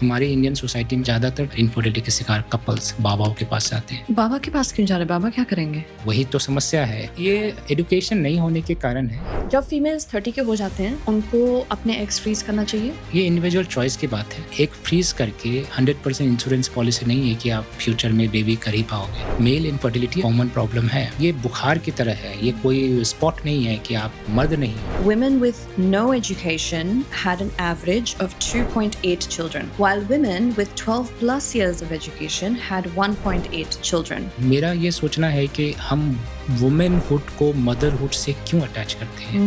हमारे Indian society में ज़्यादातर इनफर्टिलिटी के शिकार कपल्स बाबाओं के पास जाते हैं। बाबा के पास क्यों जा रहे हैं? बाबा क्या करेंगे? वही तो समस्या है, ये एजुकेशन नहीं होने के कारण है। जब फीमेल्स 30 के हो जाते हैं उनको अपने एग्स फ्रीज करना चाहिए। ये इंडिविजुअल चॉइस की बात है। एक फ्रीज करके 100% इंश्योरेंस पॉलिसी नहीं है कि आप फ्यूचर में बेबी कर ही पाओगे। मेल इनफर्टिलिटी कॉमन प्रॉब्लम है, ये बुखार की तरह है, ये कोई स्पॉट नहीं है कि आप मर्द नहीं हो। Women with no education had an average of 2.8 children, while women with 12 plus years of education had 1.8 children. मेरा ये सोचना है कि हम वुमेनहुड को मदरहुड से क्यों अटैच करते हैं।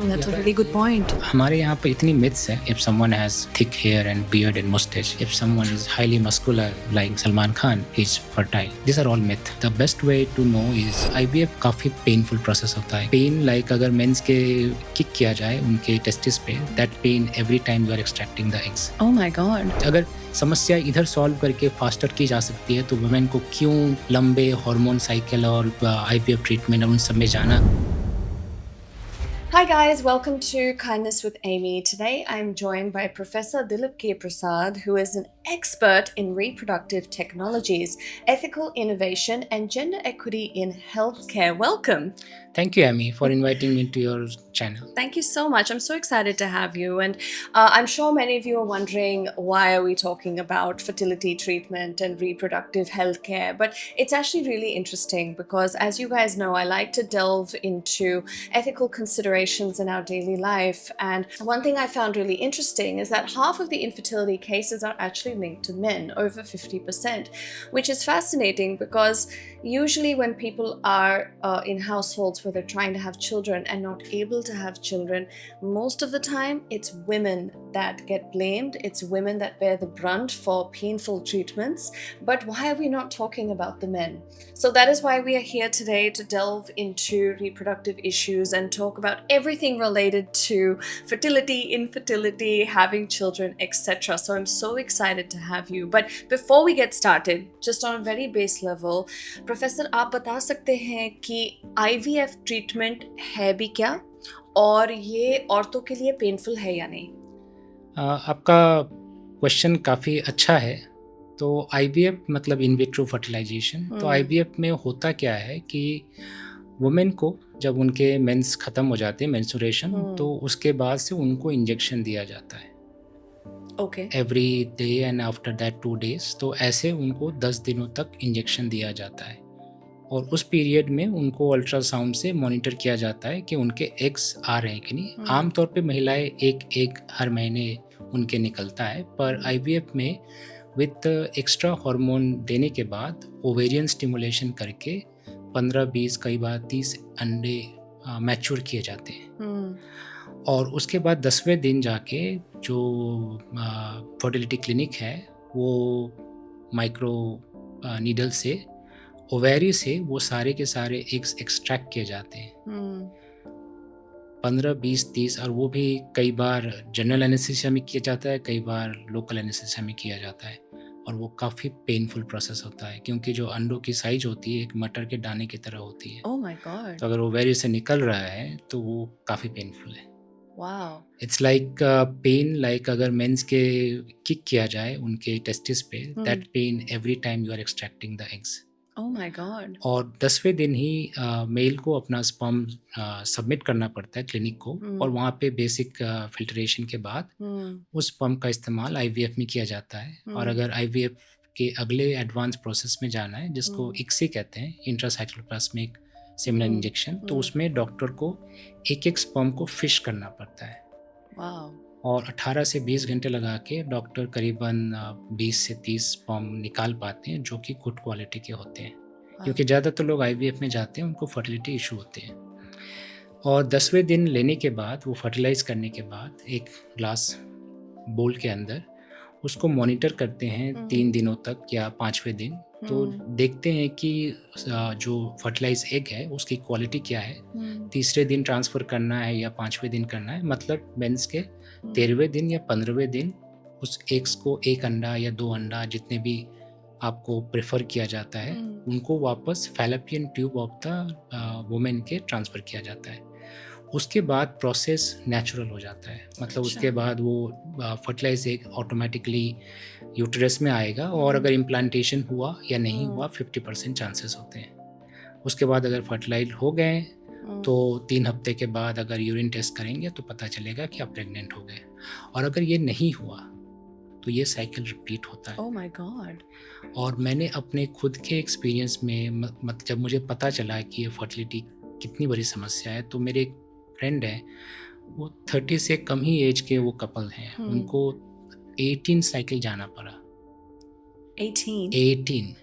That's a really good point. हमारे यहाँ पे इतनी मिथ्स है। If someone has thick hair and beard and mustache, if someone is highly muscular like Salman Khan, he's fertile. These are all myth. The best way to know is IVF काफी painful process होता है। Pain like अगर men's के kick किया जाए उनके testis पे, that pain every time you are extracting the eggs. Oh my god. अगर समस्या इधर सॉल्व करके फास्टर की जा सकती है तो वुमेन को क्यों लंबे हार्मोन साइकिल और IVF ट्रीटमेंट उन सब में जाना। Hi guys, welcome to Kindness with Amy. Today I'm joined by Professor Dilip K. Prasad, who is an expert in reproductive technologies, ethical innovation and gender equity in healthcare. Welcome. Thank you, Amy, for inviting me to your channel. Thank you so much. I'm so excited to have you. And I'm sure many of you are wondering, why are we talking about fertility treatment and reproductive healthcare? But it's actually really interesting because, as you guys know, I like to delve into ethical considerations in our daily life. And one thing I found really interesting is that half of the infertility cases are actually linked to men, over 50%, which is fascinating because usually when people are in households where they're trying to have children and not able to have children, most of the time it's women that get blamed. It's women that bear the brunt for painful treatments. But why are we not talking about the men? So that is why we are here today, to delve into reproductive issues and talk about everything related to fertility, infertility, having children, etc. So I'm so excited to have you. But before we get started, just on a very base level, professor आप बता सकते हैं कि IVF treatment है भी क्या, और ये औरतों के लिए पेनफुल है या नहीं? आपका क्वेश्चन काफ़ी अच्छा है। तो IVF मतलब इन विट्रो फर्टिलाइजेशन। तो IVF में होता क्या है कि वुमेन को जब उनके मेंस ख़त्म हो जाते हैं, मेंस्ट्रुएशन, तो उसके बाद से उनको इंजेक्शन दिया जाता है every day and after that 2 days। तो ऐसे उनको 10 दिनों तक इंजेक्शन दिया जाता है और उस पीरियड में उनको अल्ट्रासाउंड से मॉनिटर किया जाता है कि उनके एग्स आ रहे हैं कि नहीं। आमतौर पे महिलाएं एक एग हर महीने उनके निकलता है, पर IVF में विथ एक्स्ट्रा हार्मोन देने के बाद ओवेरियन स्टिमुलेशन करके 15-20 कई बार 30 अंडे मैच्योर किए जाते हैं। और उसके बाद 10वें दिन जाके जो फर्टिलिटी क्लिनिक है वो माइक्रो नीडल से ओवेरी से वो सारे के सारे एग्स एक्सट्रैक्ट किए जाते हैं। 15, 20, 30, और वो भी कई बार जनरल एनेस्थीसिया में किया जाता है, कई बार लोकल एनेस्थीसिया में किया जाता है। और वो काफ़ी पेनफुल प्रोसेस होता है क्योंकि जो अंडों की साइज होती है एक मटर के दाने की तरह होती है। Oh my God. तो अगर ओवेरी से निकल रहा है तो वो काफ़ी पेनफुल है। Wow. It's like pain like अगर मेंस के किक किया जाए उनके टेस्टिस पे, that pain every time you are extracting the eggs. Oh my God. और 10वें दिन ही मेल को अपना स्पर्म सबमिट करना पड़ता है क्लिनिक को, और वहाँ पे बेसिक फिल्ट्रेशन के बाद उस स्पर्म का इस्तेमाल IVF में किया जाता है। और अगर IVF के अगले एडवांस प्रोसेस में जाना है जिसको ICSI कहते हैं, इंट्रासाइक्लोप्लास्मिक सेमिनल इंजेक्शन, तो उसमें डॉक्टर को एक स्पर्म को फिश करना पड़ता है। Wow. और 18 से 20 घंटे लगा के डॉक्टर करीबन 20 से 30 स्पर्म निकाल पाते हैं जो कि गुड क्वालिटी के होते हैं। क्योंकि ज़्यादातर लोग IVF में जाते हैं उनको फर्टिलिटी इशू होते हैं। और 10वें दिन लेने के बाद वो फर्टिलाइज करने के बाद एक ग्लास बोल के अंदर उसको मॉनिटर करते हैं 3 दिनों तक या 5वें दिन। तो देखते हैं कि जो फर्टिलाइज एग है उसकी क्वालिटी क्या है, तीसरे दिन ट्रांसफ़र करना है या 5वें दिन करना है। मतलब मेंस के 13वें दिन या 15वें दिन उस एग्स को 1 अंडा या 2 अंडा जितने भी आपको प्रेफर किया जाता है उनको वापस fallopian tube of the women के ट्रांसफ़र किया जाता है। उसके बाद प्रोसेस नेचुरल हो जाता है, मतलब उसके अच्छा। बाद वो फर्टिलाइज एग ऑटोमेटिकली यूट्रस में आएगा, और अगर इम्प्लांटेशन हुआ या नहीं हुआ 50% चांसेस होते हैं। उसके बाद अगर फर्टिलाइज हो गए तो 3 हफ्ते के बाद अगर यूरिन टेस्ट करेंगे तो पता चलेगा कि आप प्रेग्नेंट हो गए। और अगर ये नहीं हुआ तो ये साइकिल रिपीट होता है। Oh my God. और मैंने अपने खुद के एक्सपीरियंस में जब मुझे पता चला कि ये फर्टिलिटी कितनी बड़ी समस्या है, तो मेरे एक फ्रेंड है, वो 30 से कम ही एज के वो कपल हैं, उनको 18 साइकिल जाना पड़ा। 18। 18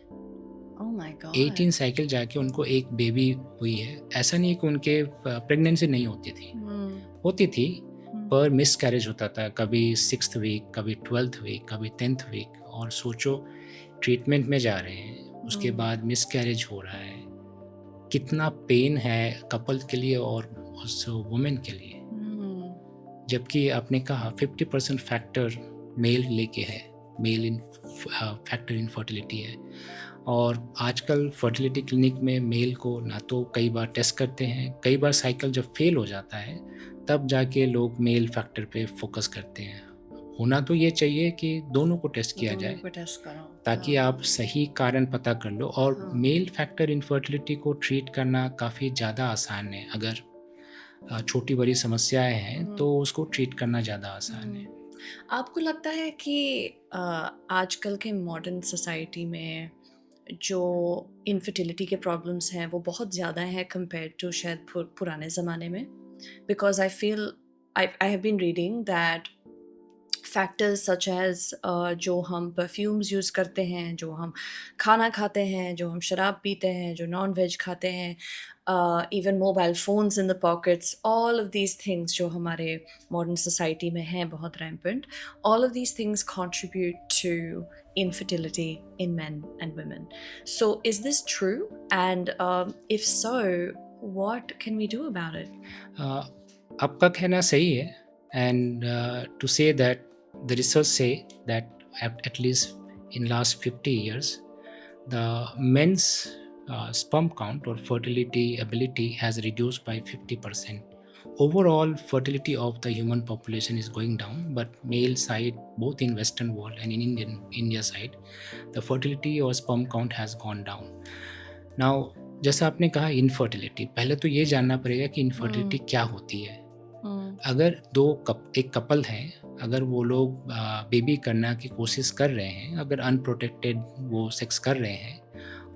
ओह माय गॉड। 18 साइकिल जाके उनको एक बेबी हुई है। ऐसा नहीं है कि उनके प्रेगनेंसी नहीं होती थी, होती थी, पर मिस कैरेज होता था, कभी 6th वीक, कभी 12th वीक, कभी 10th वीक। और सोचो, ट्रीटमेंट में जा रहे हैं, उसके बाद मिस कैरेज हो रहा है, कितना पेन है कपल के लिए और उस वुमेन के लिए। जबकि आपने कहा 50% फैक्टर मेल लेके है, male in factor in fertility है। और आजकल फर्टिलिटी क्लिनिक में मेल को ना तो कई बार टेस्ट करते हैं, कई बार साइकिल जब फेल हो जाता है तब जाके लोग मेल फैक्टर पे फोकस करते हैं। होना तो ये चाहिए कि दोनों को टेस्ट किया जाए ताकि आप सही कारण पता कर लो। और मेल फैक्टर इनफर्टिलिटी को ट्रीट करना काफ़ी ज़्यादा आसान है। अगर छोटी बड़ी समस्याएं हैं तो उसको ट्रीट करना ज़्यादा आसान है। आपको लगता है कि आजकल के मॉडर्न सोसाइटी में जो इनफर्टिलिटी के प्रॉब्लम्स हैं वो बहुत ज़्यादा हैं कंपेयर टू शायद पुराने ज़माने में? Because I feel I have been reading that factors such as जो हम परफ्यूम्स यूज़ करते हैं, जो हम खाना खाते हैं, जो हम शराब पीते हैं, जो नॉन वेज खाते हैं, even mobile phones in the pockets, all of these things जो हमारे मॉडर्न सोसाइटी में हैं बहुत rampant, all of these things contribute to infertility in men and women. So is this true? And if so, what can we do about it? आपका कहना सही है, and to say that the research say that at least in last 50 years the men's sperm count or fertility ability has reduced by 50%. Overall fertility of the human population is going down, but male side, both in western world and in India side, the fertility or sperm count has gone down. Now, जैसा आपने कहा infertility, पहले तो ये जानना पड़ेगा कि infertility क्या होती है। अगर एक कपल है, अगर वो लोग बेबी करना की कोशिश कर रहे हैं, अगर अनप्रोटेक्टेड वो सेक्स कर रहे हैं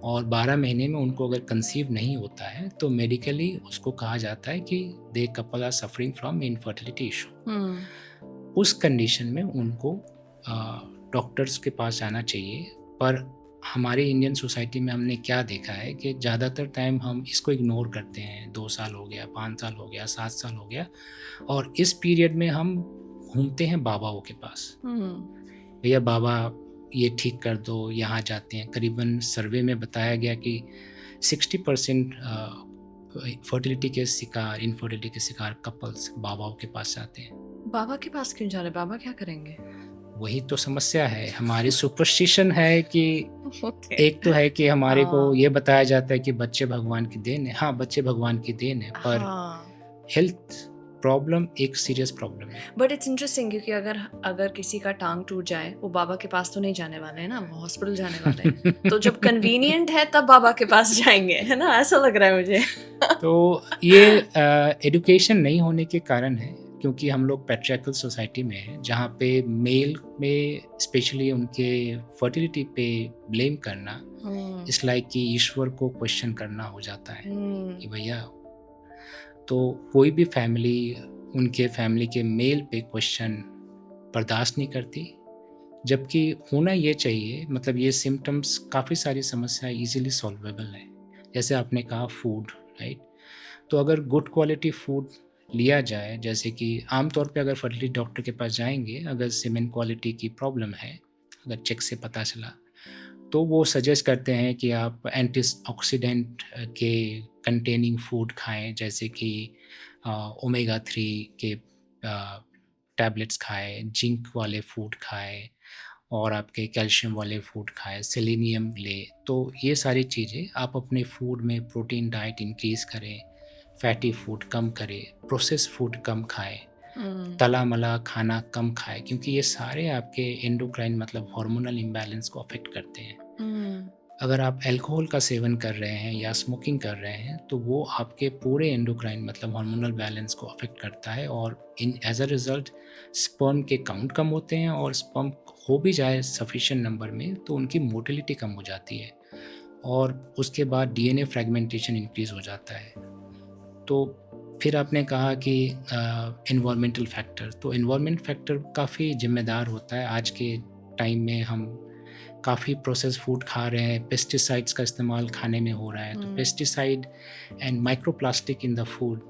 और 12 महीने में उनको अगर कंसीव नहीं होता है तो मेडिकली उसको कहा जाता है कि they couple are suffering from infertility issue. उस कंडीशन में उनको डॉक्टर्स के पास जाना चाहिए। पर हमारे इंडियन सोसाइटी में हमने क्या देखा है कि ज़्यादातर टाइम हम इसको इग्नोर करते हैं। 2 साल हो गया, 5 साल हो गया, 7 साल हो गया, और इस पीरियड में हम घूमते हैं बाबाओं के पास। भैया बाबा ये ठीक कर दो, यहाँ जाते हैं। करीबन सर्वे में बताया गया कि 60% फर्टिलिटी के शिकार, इनफर्टिलिटी के शिकार कपल्स बाबाओं के पास जाते हैं। बाबा के पास क्यों जा रहे? बाबा क्या करेंगे? वही तो समस्या है, हमारी सुपरस्टिशन है कि Okay. एक तो है कि हमारे को ये बताया जाता है कि बच्चे भगवान की देन है। हाँ, बच्चे भगवान की देन है, पर हेल्थ प्रॉब्लम एक सीरियस प्रॉब्लम है। बट इट्स इंटरेस्टिंग क्योंकि अगर किसी का टांग टूट जाए, वो बाबा के पास तो नहीं जाने वाले हैं ना, वो हॉस्पिटल जाने वाले हैं। तो जब कन्वीनियंट है तब बाबा के पास जाएंगे, है ना? ऐसा लग रहा है मुझे। तो ये एडुकेशन नहीं होने के कारण है, क्योंकि हम लोग पैट्रियार्कल सोसाइटी में हैं, जहाँ पे मेल में स्पेशली उनके फर्टिलिटी पे ब्लेम करना इस लाइक कि ईश्वर को क्वेश्चन करना हो जाता है कि भैया, तो कोई भी फैमिली उनके फैमिली के मेल पे क्वेश्चन बर्दाश्त नहीं करती। जबकि होना ये चाहिए, मतलब ये सिम्टम्स, काफ़ी सारी समस्याएं इजीली सॉल्वेबल है। जैसे आपने कहा फूड, राइट? तो अगर गुड क्वालिटी फूड लिया जाए, जैसे कि आमतौर पे अगर फर्टिलिटी डॉक्टर के पास जाएंगे, अगर सीमेन क्वालिटी की प्रॉब्लम है, अगर चेक से पता चला, तो वो सजेस्ट करते हैं कि आप एंटीऑक्सीडेंट के कंटेनिंग फूड खाएं, जैसे कि ओमेगा 3 के टैबलेट्स खाएं, जिंक वाले फूड खाएं, और आपके कैल्शियम वाले फूड खाएं, सेलेनियम ले। तो ये सारी चीज़ें आप अपने फूड में प्रोटीन डाइट इंक्रीज़ करें, फैटी फूड कम करे, प्रोसेस फूड कम खाएं, Mm. तला मला खाना कम खाएं, क्योंकि ये सारे आपके एंडोक्राइन मतलब हार्मोनल इम्बैलेंस को अफेक्ट करते हैं। Mm. अगर आप अल्कोहल का सेवन कर रहे हैं या स्मोकिंग कर रहे हैं तो वो आपके पूरे एंडोक्राइन मतलब हार्मोनल बैलेंस को अफेक्ट करता है, और इन एज अ रिजल्ट स्पर्म के काउंट कम होते हैं, और स्पर्म हो भी जाए सफिशिएंट नंबर में तो उनकी मोटिलिटी कम हो जाती है, और उसके बाद डीएनए फ्रेगमेंटेशन इंक्रीज हो जाता है। तो फिर आपने कहा कि इन्वायरमेंटल फैक्टर, तो इन्वायरमेंट फैक्टर काफ़ी जिम्मेदार होता है। आज के टाइम में हम काफ़ी प्रोसेस फूड खा रहे हैं, पेस्टिसाइड्स का इस्तेमाल खाने में हो रहा है, तो pesticide and microplastic in the food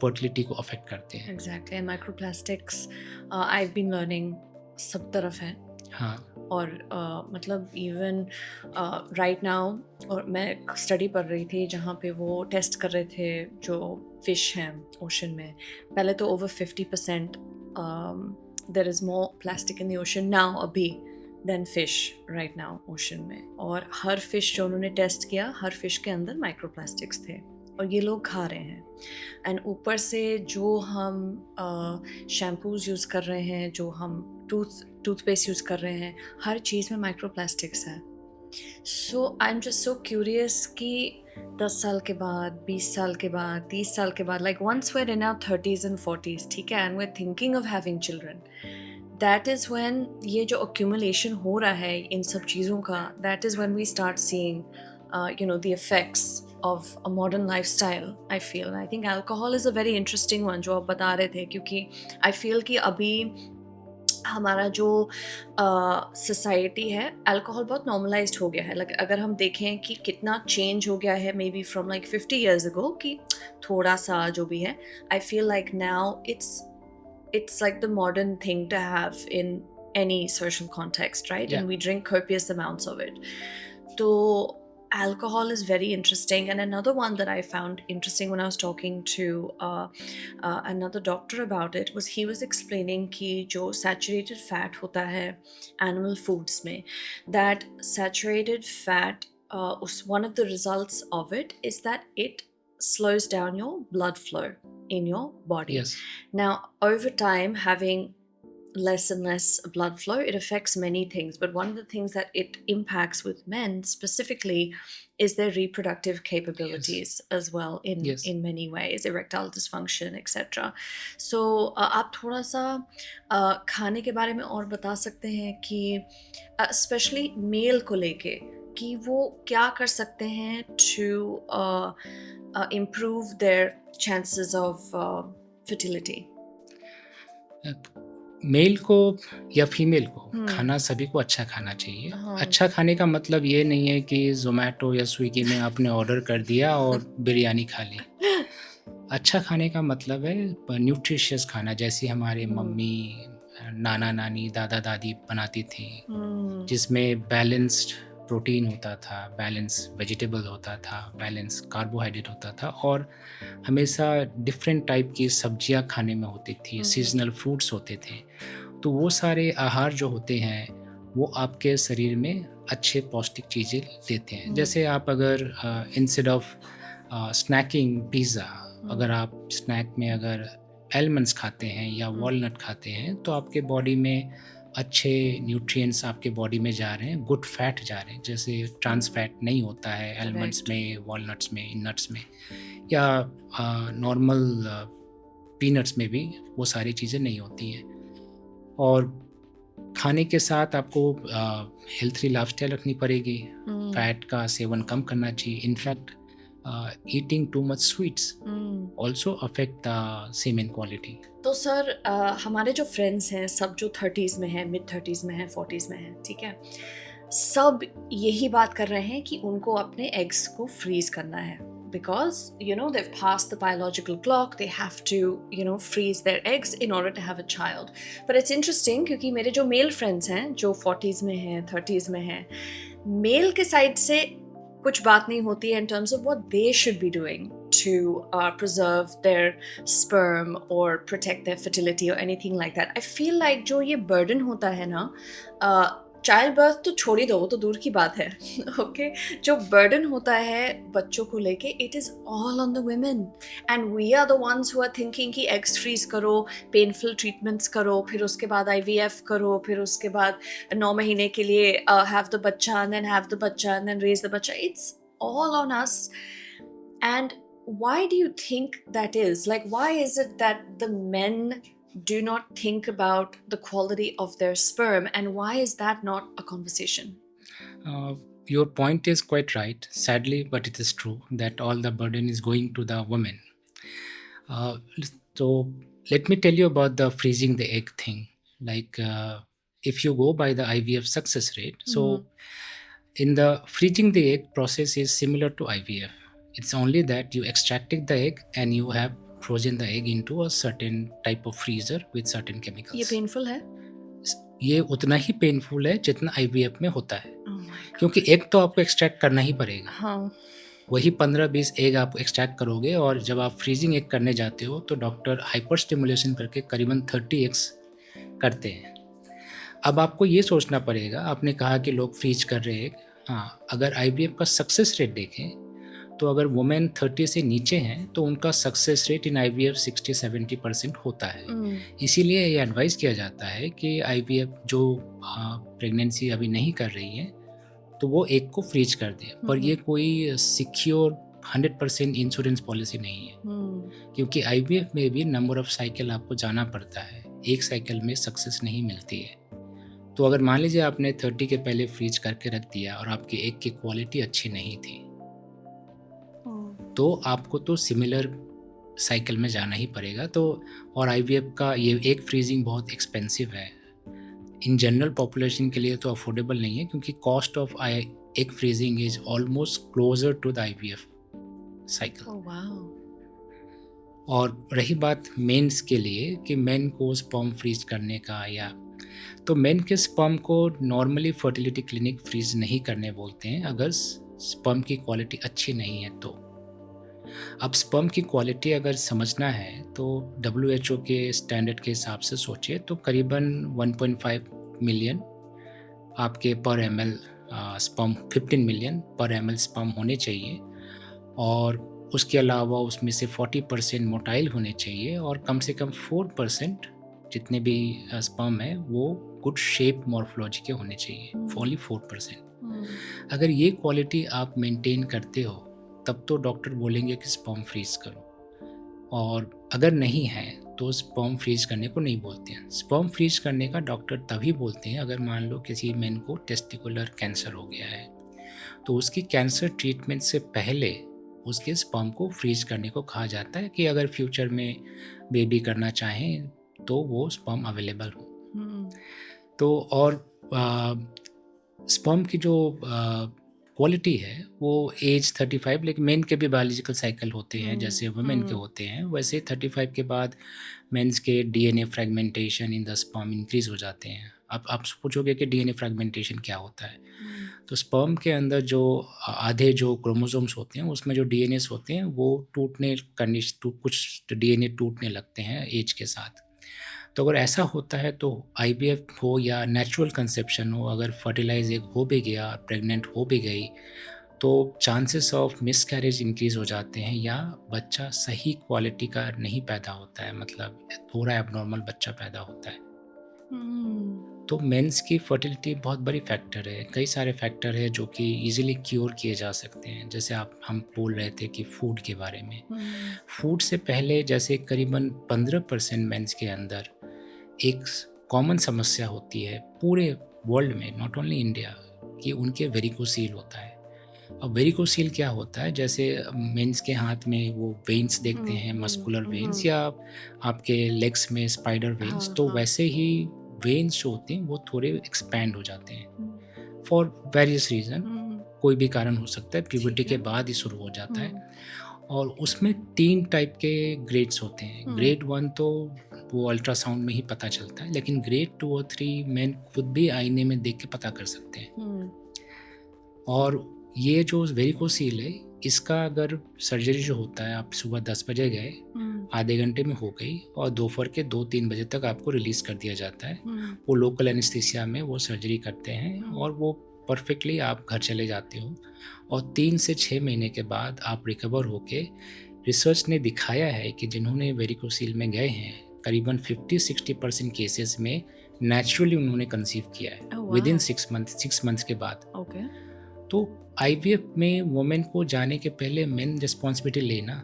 fertility को अफेक्ट करते हैं। Exactly. And microplastics, I've been learning सब तरफ है। हाँ, और मतलब इवन राइट नाउ, और मैं स्टडी पढ़ रही थी जहाँ पे वो टेस्ट कर रहे थे जो फिश हैं ओशन में। पहले तो over 50% there is more plastic in the ocean now अभी than fish right now ocean में। और हर फिश जो उन्होंने टेस्ट किया, हर फिश के अंदर माइक्रोप्लास्टिक्स थे, और ये लोग खा रहे हैं। एंड ऊपर से जो हम शैम्पूज़ यूज़ कर रहे हैं, जो हम टूथपेस्ट यूज़ कर रहे हैं, हर चीज़ में माइक्रोप्लास्टिक्स है। So I am just so curious कि 10 साल के बाद, 20 साल के बाद, 30 साल के बाद, like once we are in our 30s and 40s, ठीक है, and we are thinking of having children, that is when ये जो अक्यूमुलेशन हो रहा है इन सब चीज़ों का, that is when we start seeing the effects of a modern lifestyle, I feel. And I think alcohol is a very interesting one जो आप बता रहे थे, क्योंकि I feel कि अभी हमारा जो सोसाइटी है, अल्कोहल बहुत नॉर्मलाइज्ड हो गया है। लाइक अगर हम देखें कि कितना चेंज हो गया है may be from like 50 years ago, कि थोड़ा सा जो भी है, I feel like now it's like the modern thing to have in any social context, right? Yeah. And we drink copious amounts of it. So alcohol is very interesting. And another one that I found interesting when I was talking to another doctor about it was he was explaining कि जो saturated fat होता है animal foods में, that saturated fat, one of the results of it is that it slows down your blood flow in your body. yes, Now, over time, having less and less blood flow, it affects many things. But one of the things that it impacts with men specifically is their reproductive capabilities as well Yes. in many ways, erectile dysfunction, etc. So, आप थोड़ा सा खाने के बारे में और बता सकते हैं कि especially मेल को लेके कि वो क्या कर सकते हैं to improve their chances of fertility. Male को या फीमेल को खाना सभी को अच्छा खाना चाहिए। हाँ। अच्छा खाने का मतलब ये नहीं है कि ज़ोमैटो या स्विगी में आपने ऑर्डर कर दिया और बिरयानी खा ली। अच्छा खाने का मतलब है न्यूट्रिशियस खाना, जैसे हमारे मम्मी, नाना नानी, दादा दादी बनाती थी, जिसमें बैलेंस्ड प्रोटीन होता था, बैलेंस वेजिटेबल होता था, बैलेंस कार्बोहाइड्रेट होता था, और हमेशा डिफरेंट टाइप की सब्जियां खाने में होती थी, सीजनल फ्रूट्स होते थे। तो वो सारे आहार जो होते हैं वो आपके शरीर में अच्छे पौष्टिक चीज़ें देते हैं। जैसे आप अगर इंस्टेड ऑफ स्नैकिंग पिज़्ज़ा, अगर आप स्नैक में अगर एलमंड्स खाते हैं या वॉलनट खाते हैं तो आपके बॉडी में अच्छे न्यूट्रिएंट्स आपके बॉडी में जा रहे हैं, गुड फैट जा रहे हैं, जैसे ट्रांस फैट नहीं होता है एलमंड्स में, वॉलनट्स में, नट्स में, या नॉर्मल पीनट्स में भी वो सारी चीज़ें नहीं होती हैं। और खाने के साथ आपको हेल्थी लाइफस्टाइल रखनी पड़ेगी, फैट का सेवन कम करना चाहिए। In fact eating too much sweets also affect the semen quality. तो सर हमारे जो फ्रेंड्स हैं सब जो 30s में हैं, मिड 30s में हैं, 40s में हैं, ठीक है, सब यही बात कर रहे हैं कि उनको अपने एग्स को फ्रीज करना है, because they've passed the biological clock, they have to freeze their eggs in order to have a child. But it's interesting क्योंकि मेरे जो मेल फ्रेंड्स हैं जो 40s में हैं, 30s में हैं, मेल के साइड से कुछ बात नहीं होती है in terms of what they should be doing to preserve their sperm or protect their fertility or anything like that. I feel like जो ये burden होता है ना चाइल्ड बर्थ तो छोड़ ही दो, वो तो दूर की बात है। ओके, जो बर्डन होता है बच्चों को लेके, it is all on the women, and we are the ones who are thinking कि एग्स फ्रीज करो, पेनफुल ट्रीटमेंट्स करो, फिर उसके बाद आईवीएफ करो, फिर उसके बाद 9 महीने के लिए हैव द बच्चा, एंड देन हैव द बच्चा, एंड देन रेज द बच्चा। It's all on us. And why do you think that is? Like, why is it that the men do not think about the quality of their sperm, and why is that not a conversation? Your point is quite right, sadly, but it is true that all the burden is going to the women. Uh, so let me tell you about the freezing the egg thing. Like, if you go by the IVF success rate, so in the freezing the egg process is similar to IVF. It's only that you extracted the egg and you have frozen the egg into a certain type of freezer with certain ये chemicals. Painful है? ये उतना ही painful है जितना IVF में होता है, Oh my God. क्योंकि एग तो आपको एक्सट्रैक्ट करना ही पड़ेगा। हाँ। वही 15-20 एग आप एक्सट्रैक्ट करोगे, और जब आप फ्रीजिंग एग करने जाते हो तो डॉक्टर हाइपर स्टिमुलेशन करके करीबन 30x करते हैं। अब आपको ये सोचना पड़ेगा, आपने कहा कि लोग फ्रीज कर रहे हैं। हाँ, अगर IVF का सक्सेस रेट देखें तो अगर वुमेन 30 से नीचे हैं तो उनका सक्सेस रेट इन IVF 60-70% होता है। इसीलिए ये एडवाइस किया जाता है कि IVF जो प्रेगनेंसी अभी नहीं कर रही है तो वो एग को फ्रीज कर दे, पर ये कोई सिक्योर 100% इंश्योरेंस पॉलिसी नहीं है, क्योंकि IVF में भी नंबर ऑफ साइकिल आपको जाना पड़ता है, एक साइकिल में सक्सेस नहीं मिलती है। तो अगर मान लीजिए आपने 30 के पहले फ्रीज करके रख दिया और आपकी एग की क्वालिटी अच्छी नहीं थी, तो आपको तो सिमिलर साइकिल में जाना ही पड़ेगा। तो और IVF का ये एग फ्रीजिंग बहुत एक्सपेंसिव है, इन जनरल पॉपुलेशन के लिए तो अफोर्डेबल नहीं है, क्योंकि cost of egg freezing is almost closer to the IVF cycle. और रही बात मेंस के लिए कि मेन को स्पर्म फ्रीज करने का, या तो मेन के स्पर्म को नॉर्मली फर्टिलिटी क्लिनिक फ्रीज नहीं करने बोलते हैं अगर स्पर्म की क्वालिटी अच्छी नहीं है तो। अब स्पर्म की क्वालिटी अगर समझना है तो WHO के स्टैंडर्ड के हिसाब से सोचिए तो करीबन 1.5 मिलियन आपके पर ml स्पर्म, 15 मिलियन पर ml स्पर्म होने चाहिए, और उसके अलावा उसमें से 40% मोटाइल होने चाहिए, और कम से कम 4% जितने भी स्पर्म है वो गुड शेप मॉर्फोलॉजी के होने चाहिए, ओनली 4%। अगर ये क्वालिटी आप मेंटेन करते हो तब तो डॉक्टर बोलेंगे कि स्पर्म फ्रीज करो, और अगर नहीं है तो स्पर्म फ्रीज करने को नहीं बोलते हैं। स्पर्म फ्रीज करने का डॉक्टर तभी बोलते हैं अगर मान लो किसी मेन को टेस्टिकुलर कैंसर हो गया है, तो उसकी कैंसर ट्रीटमेंट से पहले उसके स्पर्म को फ्रीज करने को कहा जाता है कि अगर फ्यूचर में बेबी करना चाहें तो वो स्पर्म अवेलेबल हो। तो और स्पर्म की जो क्वालिटी है वो एज 35, लेकिन मेन के भी बायोलॉजिकल साइकिल होते हैं जैसे वुमेन के होते हैं, वैसे 35 के बाद मेंस के DNA fragmentation in the sperm increase हो जाते हैं। अब आप पूछोगे कि DNA फ्रेगमेंटेशन क्या होता है, तो स्पर्म के अंदर जो आधे जो क्रोमोसोम्स होते हैं उसमें जो DNAs होते हैं वो कुछ DNA टूटने लगते हैं एज के साथ। तो अगर ऐसा होता है तो IVF हो या नेचुरल कंसेप्शन हो, अगर फर्टिलाइज एग हो भी गया, प्रेग्नेंट हो भी गई, तो चांसेस ऑफ मिसकैरेज इंक्रीज हो जाते हैं, या बच्चा सही क्वालिटी का नहीं पैदा होता है, मतलब थोड़ा एबनॉर्मल बच्चा पैदा होता है। तो मेंस की फर्टिलिटी बहुत बड़ी फैक्टर है, कई सारे फैक्टर है जो कि इजीली क्योर किए जा सकते हैं। जैसे हम बोल रहे थे कि फूड के बारे में, फूड से पहले जैसे करीबन 15% मेंस के अंदर एक कॉमन समस्या होती है पूरे वर्ल्ड में, नॉट ओनली इंडिया, कि उनके वेरिकोसील होता है। अब वेरिकोसील क्या होता है, जैसे मेंस के हाथ में वो वेन्स देखते हैं, मस्कुलर वेन्स, या आपके लेग्स में स्पाइडर वेन्स, तो वैसे ही वेन्स जो होते हैं वो थोड़े एक्सपैंड हो जाते हैं फॉर वेरियस रीज़न, कोई भी कारण हो सकता है, प्यूबर्टी के बाद ही शुरू हो जाता है। और उसमें 3 टाइप के ग्रेड्स होते हैं। ग्रेड 1 तो वो अल्ट्रासाउंड में ही पता चलता है, लेकिन ग्रेड 2 और 3 मेन खुद भी आईने में देख के पता कर सकते हैं। और ये जो वेरिकोसील है, इसका अगर सर्जरी जो होता है, आप सुबह 10 बजे गए, आधे घंटे में हो गई और दोपहर के 2-3 बजे तक आपको रिलीज़ कर दिया जाता है। वो लोकल एनेस्थीसिया में वो सर्जरी करते हैं और वो परफेक्टली आप घर चले जाते हो और 3 से 6 महीने के बाद आप रिकवर होके, रिसर्च ने दिखाया है कि जिन्होंने वेरिकोसील में गए हैं, करीबन 50-60% केसेस में नेचुरली उन्होंने कंसीव किया है विदिन 6 मंथ्स के बाद। ओके। तो आईवीएफ में वुमेन को जाने के पहले मेन रिस्पॉन्सिबिलिटी लेना।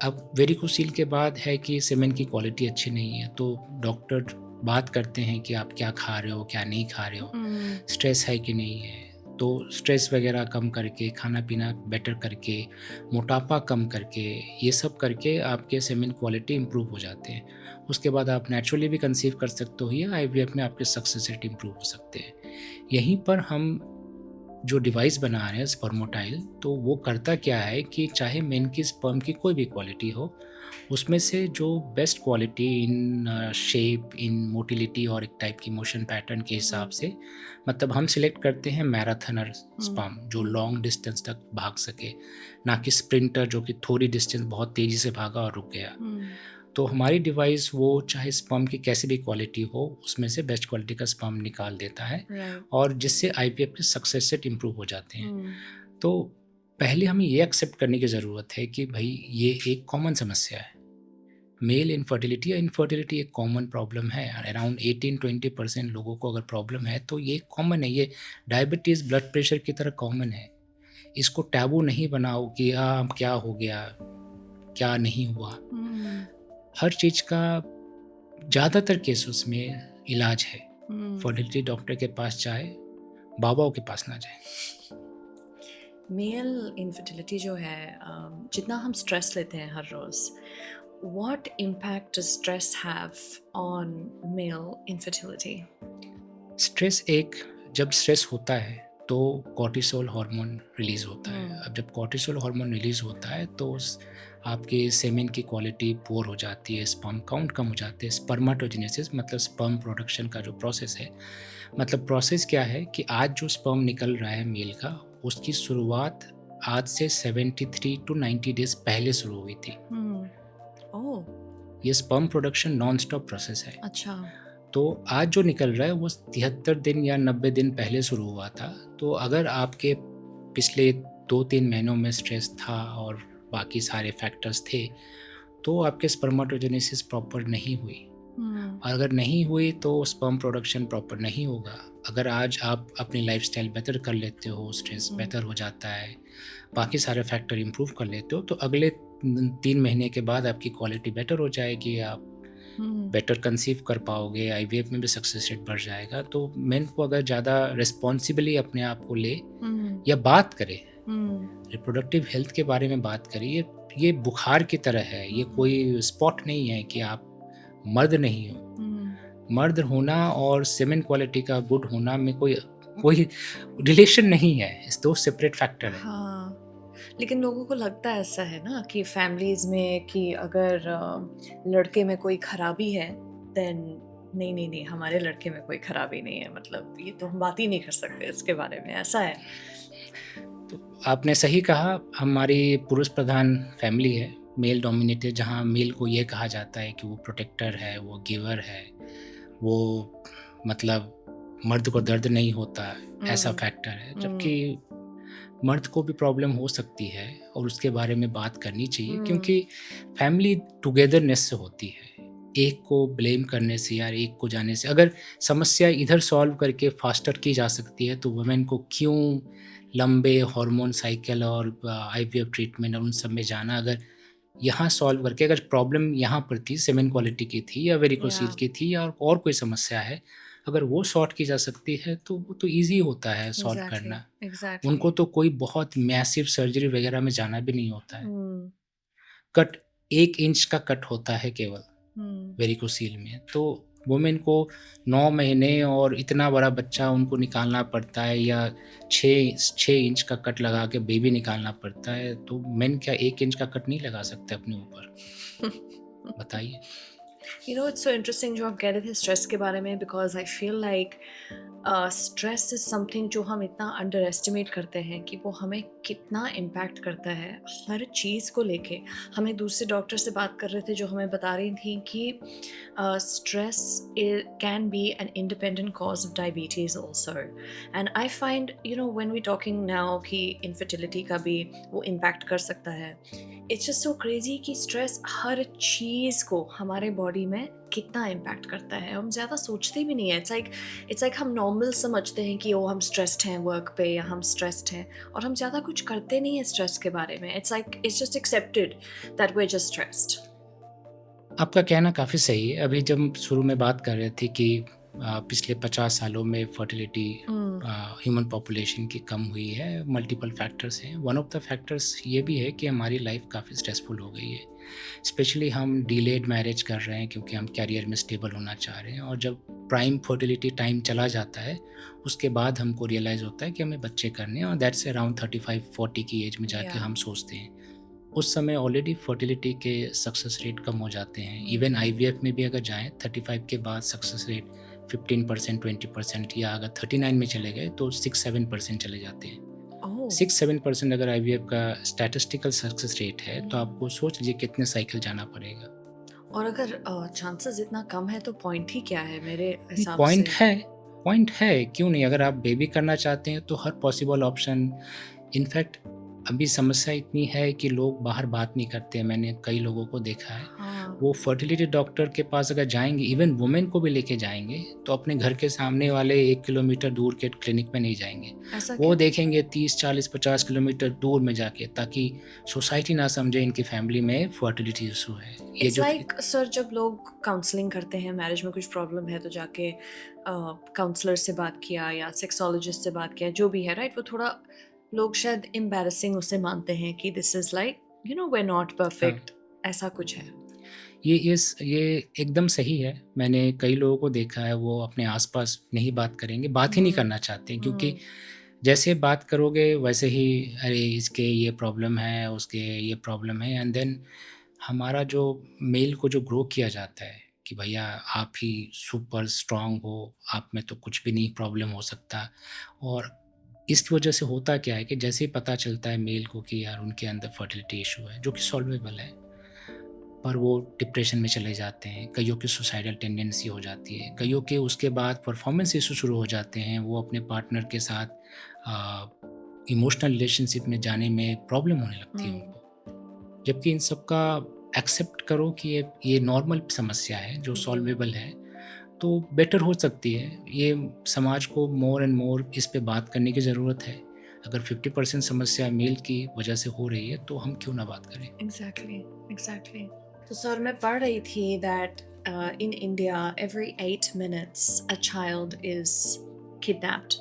अब वेरिकोसील के बाद है कि सीमेन की क्वालिटी अच्छी नहीं है, तो डॉक्टर बात करते हैं कि आप क्या खा रहे हो, क्या नहीं खा रहे हो, स्ट्रेस है कि नहीं है। तो स्ट्रेस वगैरह कम करके, खाना पीना बेटर करके, मोटापा कम करके, ये सब करके आपके सीमेन क्वालिटी इम्प्रूव हो जाते हैं। उसके बाद आप नेचुरली भी कंसीव कर सकते हो या आईवीएफ में आपके सक्सेस रेट इम्प्रूव हो सकते हैं। यहीं पर हम जो डिवाइस बना रहे हैं स्पर्मोटाइल, तो वो करता क्या है कि चाहे मेन की स्पर्म की कोई भी क्वालिटी हो, उसमें से जो best quality in shape, in motility और एक टाइप की मोशन पैटर्न के हिसाब से, मतलब हम सिलेक्ट करते हैं मैराथनर स्पर्म जो लॉन्ग डिस्टेंस तक भाग सके, ना कि स्प्रिंटर जो कि थोड़ी डिस्टेंस बहुत तेज़ी से भागा और रुक गया। तो हमारी डिवाइस वो चाहे स्पर्म की कैसी भी क्वालिटी हो, उसमें से बेस्ट क्वालिटी का स्पर्म निकाल देता है और जिससे आईवीएफ के सक्सेस रेट इम्प्रूव हो जाते हैं। तो पहले हमें ये एक्सेप्ट करने की ज़रूरत है कि भाई ये एक कॉमन समस्या है। मेल इनफर्टिलिटी या इनफर्टिलिटी एक कॉमन प्रॉब्लम है। अराउंड 18-20% लोगों को अगर प्रॉब्लम है तो ये कॉमन है। ये डायबिटीज़, ब्लड प्रेशर की तरह कॉमन है। इसको टैबू नहीं बनाओ कि हाँ क्या हो गया, क्या नहीं हुआ। हर चीज़ का ज़्यादातर केसेस में इलाज है। फर्टिलिटी डॉक्टर के पास जाए, बाबाओं के पास ना जाए। मेल इनफर्टिलिटी जो है, जितना हम स्ट्रेस लेते हैं हर रोज़, what impact does stress have on male infertility? Stress जब स्ट्रेस होता है तो कॉर्टिसोल हार्मोन रिलीज़ होता है। अब जब कॉर्टिसोल हार्मोन रिलीज़ होता है तो आपके सेमेन की क्वालिटी पुअर हो जाती है, स्पर्म काउंट कम हो जाते हैं। स्पर्माटोजेनेसिस मतलब स्पर्म प्रोडक्शन का जो प्रोसेस है, मतलब प्रोसेस क्या है कि आज जो स्पर्म निकल रहा है मेल का, उसकी शुरुआत आज से 73 to 90 डेज पहले शुरू हुई थी। ओह, ये sperm production non stop process है। अच्छा। तो आज जो निकल रहा है वो 73 दिन या 90 दिन पहले शुरू हुआ था। तो अगर आपके पिछले 2-3 महीनों में स्ट्रेस था और बाकी सारे फैक्टर्स थे, तो आपके स्पर्माटोजेनेसिस प्रॉपर नहीं हुई। अगर नहीं हुई तो स्पर्म प्रोडक्शन प्रॉपर नहीं होगा। अगर आज आप अपनी लाइफस्टाइल बेटर कर लेते हो, स्ट्रेस बेटर हो जाता है, बाकी सारे फैक्टर इम्प्रूव कर लेते हो, तो अगले 3 महीने के बाद आपकी क्वालिटी बेटर हो जाएगी, आप बेटर कंसीव कर पाओगे, आईवीएफ में भी सक्सेस रेट बढ़ जाएगा। तो मेन को अगर ज़्यादा रिस्पॉन्सिबली अपने आप को ले या बात करे, रिप्रोडक्टिव हेल्थ के बारे में बात करिए। ये बुखार की तरह है, ये कोई स्पॉट नहीं है कि आप मर्द नहीं हो। मर्द होना और सेमेन क्वालिटी का गुड होना में कोई रिलेशन नहीं है, इस दो सेपरेट फैक्टर है। हाँ, लेकिन लोगों को लगता है ऐसा है ना कि फैमिलीज में कि अगर लड़के में कोई खराबी है, देन नहीं नहीं नहीं, हमारे लड़के में कोई खराबी नहीं है, मतलब ये तो हम बात ही नहीं कर सकते इसके बारे में, ऐसा है। तो आपने सही कहा, हमारी पुरुष प्रधान फैमिली है, मेल डोमिनेटेड, जहाँ मेल को ये कहा जाता है कि वो प्रोटेक्टर है, वो गिवर है, वो मतलब मर्द को दर्द नहीं होता, ऐसा फैक्टर है। जबकि मर्द को भी प्रॉब्लम हो सकती है और उसके बारे में बात करनी चाहिए, क्योंकि फैमिली टुगेदरनेस से होती है। एक को ब्लेम करने से या एक को जाने से, अगर समस्या इधर सॉल्व करके फास्टर की जा सकती है, तो वुमेन को क्यों लंबे हार्मोन साइकिल और आईवीएफ ट्रीटमेंट और उन सब में जाना। अगर यहाँ सॉल्व करके, अगर प्रॉब्लम यहाँ पर थी, सेमेन क्वालिटी की थी या वेरिकोसील की थी या और कोई समस्या है, अगर वो सॉर्ट की जा सकती है तो वो तो ईजी होता है सॉल्व करना। उनको तो कोई बहुत मैसिव सर्जरी वगैरह में जाना भी नहीं होता है। कट 1 इंच का कट होता है केवल वेरिकोसील में, तो वुमेन को 9 महीने और इतना बड़ा बच्चा उनको निकालना पड़ता है, या 6 इंच का कट लगा के बेबी निकालना पड़ता है। तो मेन क्या 1 इंच का कट नहीं लगा सकते अपने ऊपर? बताइए। You know, it's so interesting जो आप कह रहे थे स्ट्रेस के बारे में, because I feel like stress is something जो हम इतना अंडर एस्टिमेट करते हैं कि वो हमें कितना इम्पैक्ट करता है हर चीज़ को लेके। हम एक दूसरे डॉक्टर से बात कर रहे थे जो हमें बता रही थी कि stress can be an independent cause of diabetes also. And I find you know when we talking now कि इनफर्टिलिटी का भी वो इम्पैक्ट कर सकता है, इट्स जस्ट सो क्रेजी कि स्ट्रेस हर चीज़ को हमारे बॉडी में कितना इम्पैक्ट करता है। हम ज़्यादा सोचते भी नहीं है। इट्स लाइक हम नॉर्मल समझते हैं कि ओ हम स्ट्रेस्ड हैं वर्क पे या हम स्ट्रेस्ड हैं, और हम ज़्यादा कुछ करते नहीं हैं स्ट्रेस के बारे में। It's like it's just accepted that we are just stressed. आपका कहना काफ़ी सही है। अभी जब हम शुरू में बात कर रहे थे कि पिछले 50 सालों में फर्टिलिटी ह्यूमन पॉपुलेशन की कम हुई है, मल्टीपल फैक्टर्स हैं। वन ऑफ द फैक्टर्स ये भी है कि हमारी लाइफ काफ़ी स्ट्रेसफुल हो गई है। स्पेशली हम डिलेड मैरिज कर रहे हैं क्योंकि हम कैरियर में स्टेबल होना चाह रहे हैं, और जब प्राइम फर्टिलिटी टाइम चला जाता है उसके बाद हमको रियलाइज़ होता है कि हमें बच्चे करने हैं, और दैट्स अराउंड 35-40 की एज में जाके Yeah. हम सोचते हैं। उस समय ऑलरेडी फर्टिलिटी के सक्सेस रेट कम हो जाते हैं। इवन आईवीएफ में भी अगर जाएँ 35 के बाद सक्सेस रेट 15%, 20%, या अगर 39 में चले गए तो 6-7% चले जाते हैं। ओह 6-7% अगर आईवीएफ का स्टैटिस्टिकल सक्सेस रेट है तो आपको सोच लीजिए कितने साइकिल जाना पड़ेगा। और अगर चांसेस इतना कम है तो पॉइंट ही क्या है मेरे हिसाब पॉइंट से। है, पॉइंट है, क्यों नहीं? अगर आप बेबी करना चाहते हैं तो हर पॉसिबल ऑप्शन। इनफैक्ट अभी समस्या इतनी है कि लोग बाहर बात नहीं करते हैं। मैंने कई लोगों को देखा है, हाँ वो फर्टिलिटी डॉक्टर के पास अगर जाएंगे, इवन वुमेन को भी लेके जाएंगे, तो अपने घर के सामने वाले 1 किलोमीटर दूर के क्लिनिक में नहीं जाएंगे। ऐसा वो क्यों? देखेंगे 30, 40, 50 किलोमीटर दूर में जाके, ताकि सोसाइटी ना समझे इनकी फैमिली में फर्टिलिटी इशू है। ये इट्स जो लाइक सर जब लोग काउंसलिंग करते हैं, मैरिज में कुछ प्रॉब्लम है तो जाके काउंसलर से बात किया या सेक्सोलॉजिस्ट से बात किया, जो भी है राइट, वो थोड़ा लोग शायद एम्बैरसिंग उसे मानते हैं कि this is like you know way not हाँ, परफेक्ट, ऐसा कुछ है। ये एकदम सही है। मैंने कई लोगों को देखा है, वो अपने आसपास नहीं बात करेंगे, बात ही नहीं करना चाहते हैं, क्योंकि जैसे बात करोगे वैसे ही अरे इसके ये प्रॉब्लम है, उसके ये प्रॉब्लम है, एंड देन हमारा जो मेल को जो ग्रो किया जाता है कि भैया आप ही सुपर स्ट्रांग हो, आप में तो कुछ भी नहीं प्रॉब्लम हो सकता। और इस वजह से होता क्या है कि जैसे ही पता चलता है मेल को कि यार उनके अंदर फर्टिलिटी इशू है जो कि सॉल्वेबल है, पर वो डिप्रेशन में चले जाते हैं। कईयों की सुसाइडल टेंडेंसी हो जाती है, कईयों के उसके बाद परफॉर्मेंस इशू शुरू हो जाते हैं। वो अपने पार्टनर के साथ इमोशनल रिलेशनशिप में जाने में प्रॉब्लम होने लगती है उनको। जबकि इन सब का एक्सेप्ट करो कि ये नॉर्मल समस्या है जो सॉल्वेबल है, तो बेटर हो सकती है। ये समाज को मोर एंड मोर इस पे बात करने की ज़रूरत है। अगर 50% समस्या मेल की वजह से हो रही है तो हम क्यों ना बात करें। Exactly exactly. तो सर मैं पढ़ रही थी that in India every 8 minutes a child is kidnapped,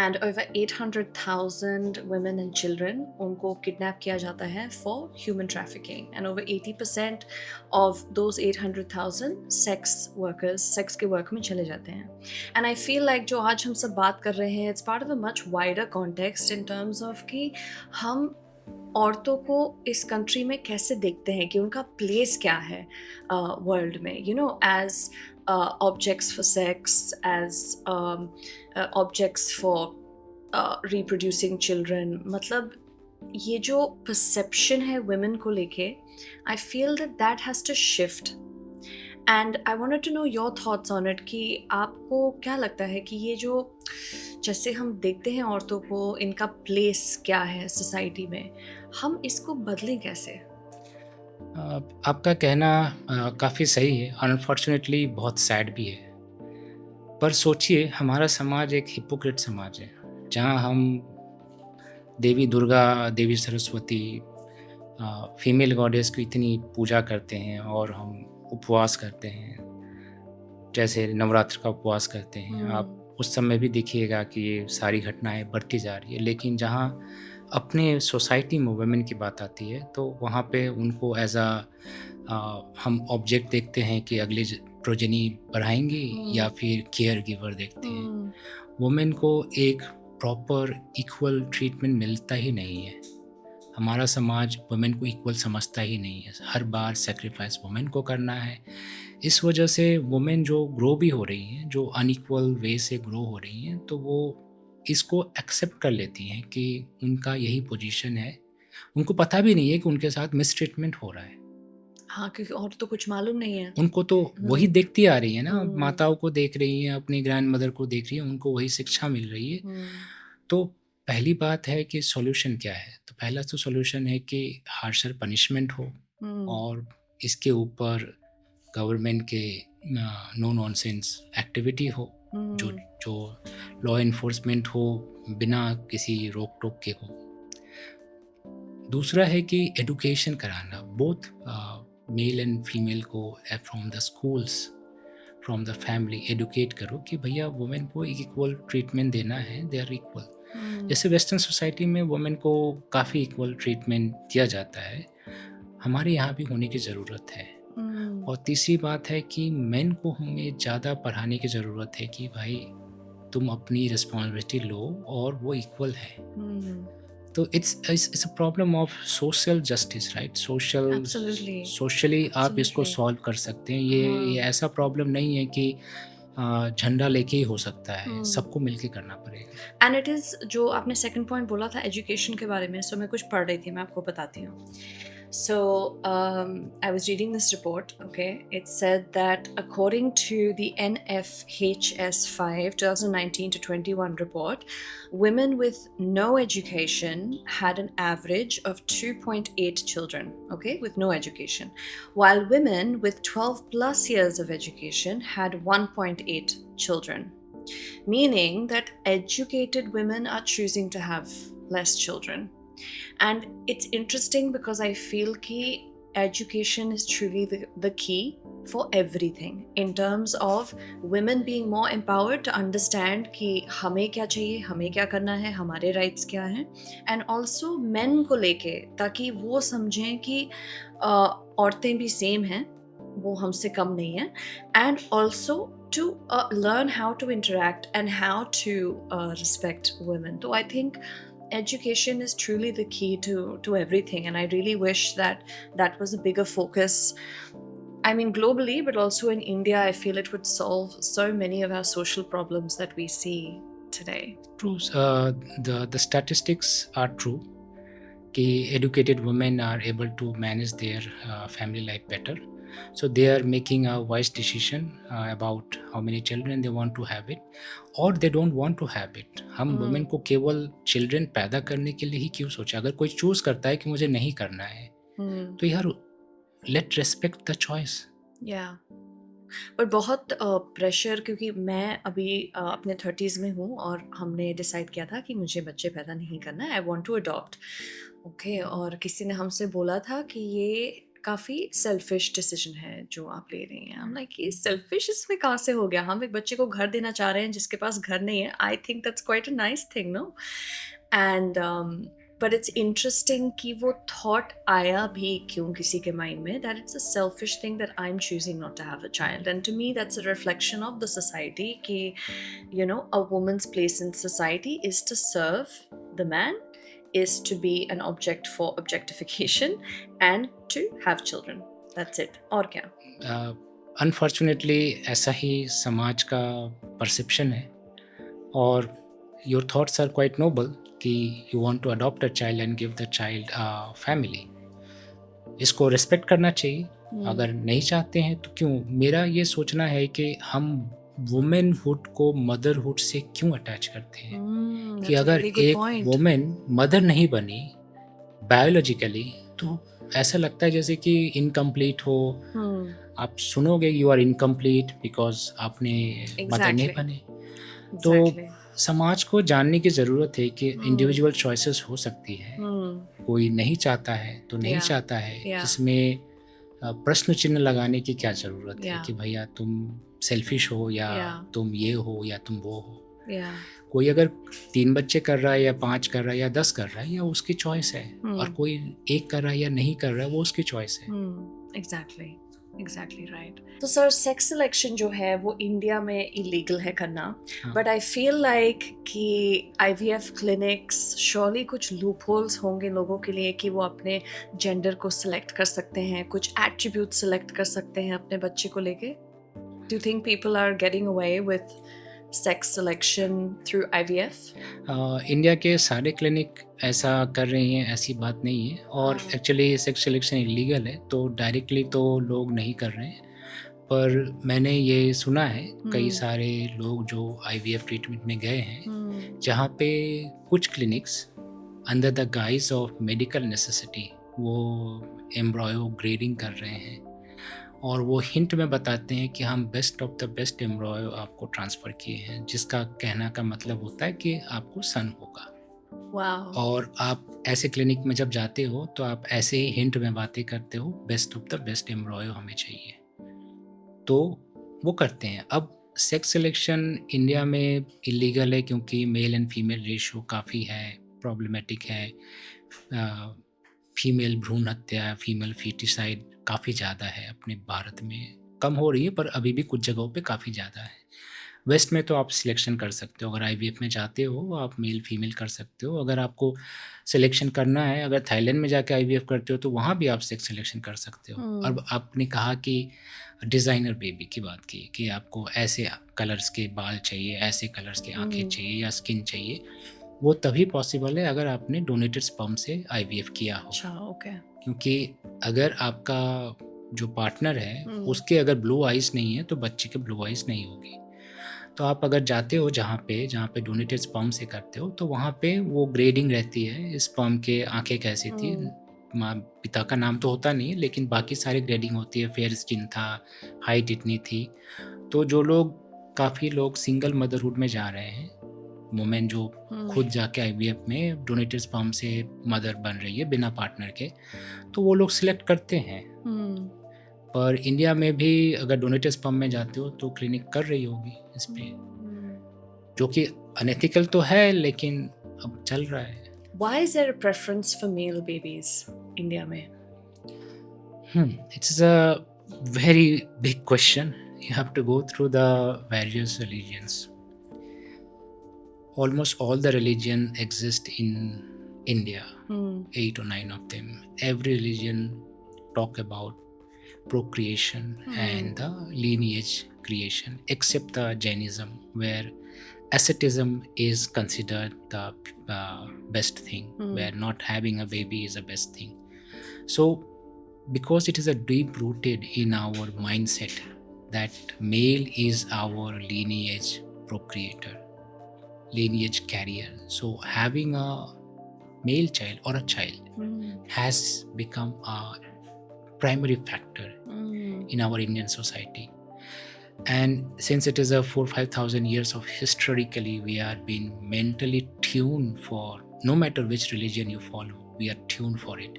and over 800,000 women and children उनको किडनैप किया जाता है for human trafficking, and over 80% of those 800,000 sex workers sex के work में चले जाते हैं। and I feel like जो आज हम सब बात कर रहे हैं, it's part of a much wider context in terms of कि हम औरतों को इस कंट्री में कैसे देखते हैं कि उनका प्लेस क्या है वर्ल्ड में, you know as objects for sex, as objects for reproducing children. मतलब ये जो परसेप्शन है वुमेन को लेके, I feel that that has to shift, and I wanted to know your thoughts on it कि आपको क्या लगता है कि ये जो जैसे हम देखते हैं औरतों को, इनका प्लेस क्या है सोसाइटी में, हम इसको बदलें कैसे? आपका कहना काफ़ी सही है, अनफॉर्चुनेटली बहुत सैड भी है। पर सोचिए, हमारा समाज एक हिपोक्रेट समाज है, जहाँ हम देवी दुर्गा, देवी सरस्वती, फीमेल गॉडेस की इतनी पूजा करते हैं, और हम उपवास करते हैं, जैसे नवरात्र का उपवास करते हैं। आप उस समय भी देखिएगा कि ये सारी घटनाएं बढ़ती जा रही है। लेकिन जहाँ अपने सोसाइटी में वुमेन की बात आती है तो वहाँ पे उनको एज हम ऑब्जेक्ट देखते हैं कि अगले प्रोजेनी बढ़ाएंगी, या फिर केयर गिवर देखते हैं। वुमेन को एक प्रॉपर इक्वल ट्रीटमेंट मिलता ही नहीं है हमारा समाज वुमेन को इक्वल समझता ही नहीं है, हर बार सेक्रीफाइस वुमेन को करना है। इस वजह से वुमेन जो ग्रो भी हो रही हैं, जो अनइक्वल वे से ग्रो हो रही हैं, तो वो इसको एक्सेप्ट कर लेती हैं कि उनका यही पोजीशन है। उनको पता भी नहीं है कि उनके साथ मिसट्रीटमेंट हो रहा है। हाँ, क्योंकि और तो कुछ मालूम नहीं है। उनको तो वही देखती आ रही है ना, हम्म। माताओं को देख रही हैं, अपनी ग्रैंड मदर को देख रही है, उनको वही शिक्षा मिल रही है। तो पहली बात है कि सॉल्यूशन क्या है? तो पहला तो सॉल्यूशन है कि हार्शर पनिशमेंट हो, और इसके ऊपर गवर्नमेंट के नो नॉनसेंस एक्टिविटी हो, जो जो लॉ इन्फोर्समेंट हो, बिना किसी रोक टोक के हो। दूसरा है कि एडुकेशन कराना, बोथ मेल एंड फीमेल को from the schools, from the family educate करो कि भैया वुमेन को एक इक्वल ट्रीटमेंट देना है, दे आर इक्वल। जैसे वेस्टर्न सोसाइटी में वुमेन को काफ़ी इक्वल ट्रीटमेंट दिया जाता है, हमारे यहाँ भी होने की ज़रूरत है। और तीसरी बात है कि मेन को हमें ज़्यादा पढ़ाने की ज़रूरत है कि भाई तुम अपनी रिस्पॉन्सिबिलिटी लो और वो इक्वल है। तो it's a problem of social justice, right? Socially आप इसको सॉल्व कर सकते हैं। ये ऐसा प्रॉब्लम नहीं है कि झंडा लेके ही हो सकता है, सबको मिलके करना पड़ेगा। एंड इट इज़, जो आपने सेकंड पॉइंट बोला था एजुकेशन के बारे में, सो मैं कुछ पढ़ रही थी, मैं आपको बताती हूँ। So I was reading this report, okay? It said that according to the NFHS 5 2019 to 21 report, women with no education had an average of 2.8 children, okay, with no education, while women with 12 plus years of education had 1.8 children, meaning that educated women are choosing to have less children. And it's interesting because I feel कि education is truly the key for everything in terms of women being more empowered to understand कि हमें क्या चाहिए, हमें क्या करना है, हमारे rights क्या हैं, and also men को लेके, ताकि वो समझें कि औरतें भी same हैं, वो हमसे कम नहीं है, and also to learn how to interact and how to respect women. So I think education is truly the key to everything, and I really wish that was a bigger focus. I mean, globally, but also in India, I feel it would solve so many of our social problems that we see today. True. The statistics are true कि educated women are able to manage their family life better. So they are making a wise decision about how many children they want to have it, or they don't want to have it. हम women को केवल children पैदा करने के लिए ही क्यों सोचा? अगर कोई choose करता है कि मुझे नहीं करना है, तो यार let respect the choice. Yeah. पर बहुत प्रेशर, क्योंकि मैं अभी अपने 30s में हूँ और हमने डिसाइड किया था कि मुझे बच्चे पैदा नहीं करना है, I want to adopt, okay. और किसी ने हमसे बोला था कि ये काफ़ी सेल्फिश डिसीजन है जो आप ले रही हैं। हम लाइक, ये सेल्फिश इसमें कहाँ से हो गया? हम एक बच्चे को घर देना चाह रहे हैं जिसके पास घर नहीं है। I think that's quite a nice thing, no? And but it's interesting कि वो थॉट आया भी क्यों किसी के माइंड में, that it's a selfish thing that I am choosing not to have a child. And to me that's a reflection of the society कि you know, a woman's place in society is to serve the man, is to be an object for objectification and to have children. That's it. और क्या? Unfortunately ऐसा ही समाज का perception है, और your thoughts are quite noble कि you want to adopt a child and give the child a family. इसको respect करना चाहिए। अगर नहीं चाहते हैं तो क्यों? मेरा ये सोचना है कि हम वुमेनहुड को मदरहुड से क्यों अटैच करते हैं? कि अगर एक वुमेन मदर नहीं बनी बायोलॉजिकली, तो ऐसा लगता है जैसे कि इनकम्प्लीट हो। आप सुनोगे यू आर इनकम्प्लीट बिकॉज आपने मदर नहीं बने। तो समाज को जानने की ज़रूरत है कि इंडिविजुअल चॉइसेस हो सकती है। कोई नहीं चाहता है तो नहीं चाहता है, इसमें प्रश्न चिन्ह लगाने की क्या ज़रूरत है कि भैया तुम सेल्फिश हो या तुम ये हो या तुम वो हो। कोई अगर 3 बच्चे कर रहा है या 5 कर रहा है या 10 कर रहा है, या उसकी चॉइस है, और कोई 1 कर रहा है या नहीं कर रहा है, वो उसकी चॉइस है। एग्जैक्टली। Exactly right. तो सर सेक्स सिलेक्शन जो है वो इंडिया में इलीगल है करना, हाँ। बट आई फील लाइक कि आईवीएफ क्लिनिक्स श्योरली कुछ लूप होल्स होंगे लोगों के लिए कि वो अपने जेंडर को सिलेक्ट कर सकते हैं, कुछ एट्रीब्यूट सिलेक्ट कर सकते हैं अपने बच्चे को लेके। Do you think people are getting away with sex selection through IVF? India के सारे क्लिनिक ऐसा कर रही हैं, ऐसी बात नहीं है। और हाँ। एक्चुअली सेक्स सिलेक्शन इलीगल है, तो डायरेक्टली तो लोग नहीं कर रहे हैं। पर मैंने ये सुना है कई सारे लोग जो आईवीएफ ट्रीटमेंट में गए हैं, जहाँ पे कुछ clinics under the guys of medical necessity वो एम्ब्रॉयो ग्रेडिंग कर रहे हैं, और वो हिंट में बताते हैं कि हम best of the best embryo आपको ट्रांसफ़र किए हैं, जिसका कहना का मतलब होता है कि आपको सन होगा। वाओ। और आप ऐसे क्लिनिक में जब जाते हो तो आप ऐसे ही हिंट में बातें करते हो, best of the best embryo हमें चाहिए, तो वो करते हैं। अब सेक्स सिलेक्शन इंडिया में इलीगल है क्योंकि मेल एंड फीमेल रेशियो काफ़ी है, प्रॉब्लमेटिक है। फीमेल भ्रूण हत्या, फीमेल फीटिसाइड काफ़ी ज़्यादा है अपने भारत में। कम हो रही है पर अभी भी कुछ जगहों पे काफ़ी ज़्यादा है। वेस्ट में तो आप सिलेक्शन कर सकते हो, अगर आईवीएफ में जाते हो आप मेल फीमेल कर सकते हो। अगर आपको सिलेक्शन करना है, अगर थाईलैंड में जाके आईवीएफ करते हो तो वहाँ भी आप सेक्स सिलेक्शन कर सकते हो। अब आपने कहा कि डिज़ाइनर बेबी की बात की कि आपको ऐसे कलर्स के बाल चाहिए, ऐसे कलर्स की आँखें चाहिए या स्किन चाहिए, वो तभी पॉसिबल है अगर आपने डोनेटेड स्पर्म से आईवीएफ किया हो। अच्छा, ओके। क्योंकि अगर आपका जो पार्टनर है उसके अगर ब्लू आइज़ नहीं है तो बच्चे के ब्लू आइज़ नहीं होगी। तो आप अगर जाते हो जहाँ पे डोनेटेड स्पर्म से करते हो तो वहाँ पे वो ग्रेडिंग रहती है स्पर्म के, आँखें कैसी थी, माँ पिता का नाम तो होता नहीं है लेकिन बाकी सारी ग्रेडिंग होती है। फेयर स्किन था, हाइट इतनी थी। तो जो लोग, काफ़ी लोग सिंगल मदरहुड में जा रहे हैं, वुमेन जो खुद जाके आईवीएफ में डोनेटेड स्पर्म से मदर बन रही है बिना पार्टनर के, तो वो लोग सिलेक्ट करते हैं। पर इंडिया में भी अगर डोनेटेड स्पर्म में जाते हो तो क्लिनिक कर रही होगी इस पे, जो कि अनएथिकल तो है लेकिन अब चल रहा है। Why is there a preference for male babies India में? It's a very big question. You have to go through the various religions. Almost all the religion exist in India, 8 or 9 of them. Every religion talk about procreation and the lineage creation, except the Jainism, where asceticism is considered the best thing, where not having a baby is the best thing. So because it is a deep rooted in our mindset that male is our lineage procreator, lineage carrier, so having a male child or a child has become a primary factor in our Indian society. And since it is a 4,000-5,000 years of historically, we are being mentally tuned for, no matter which religion you follow, we are tuned for it.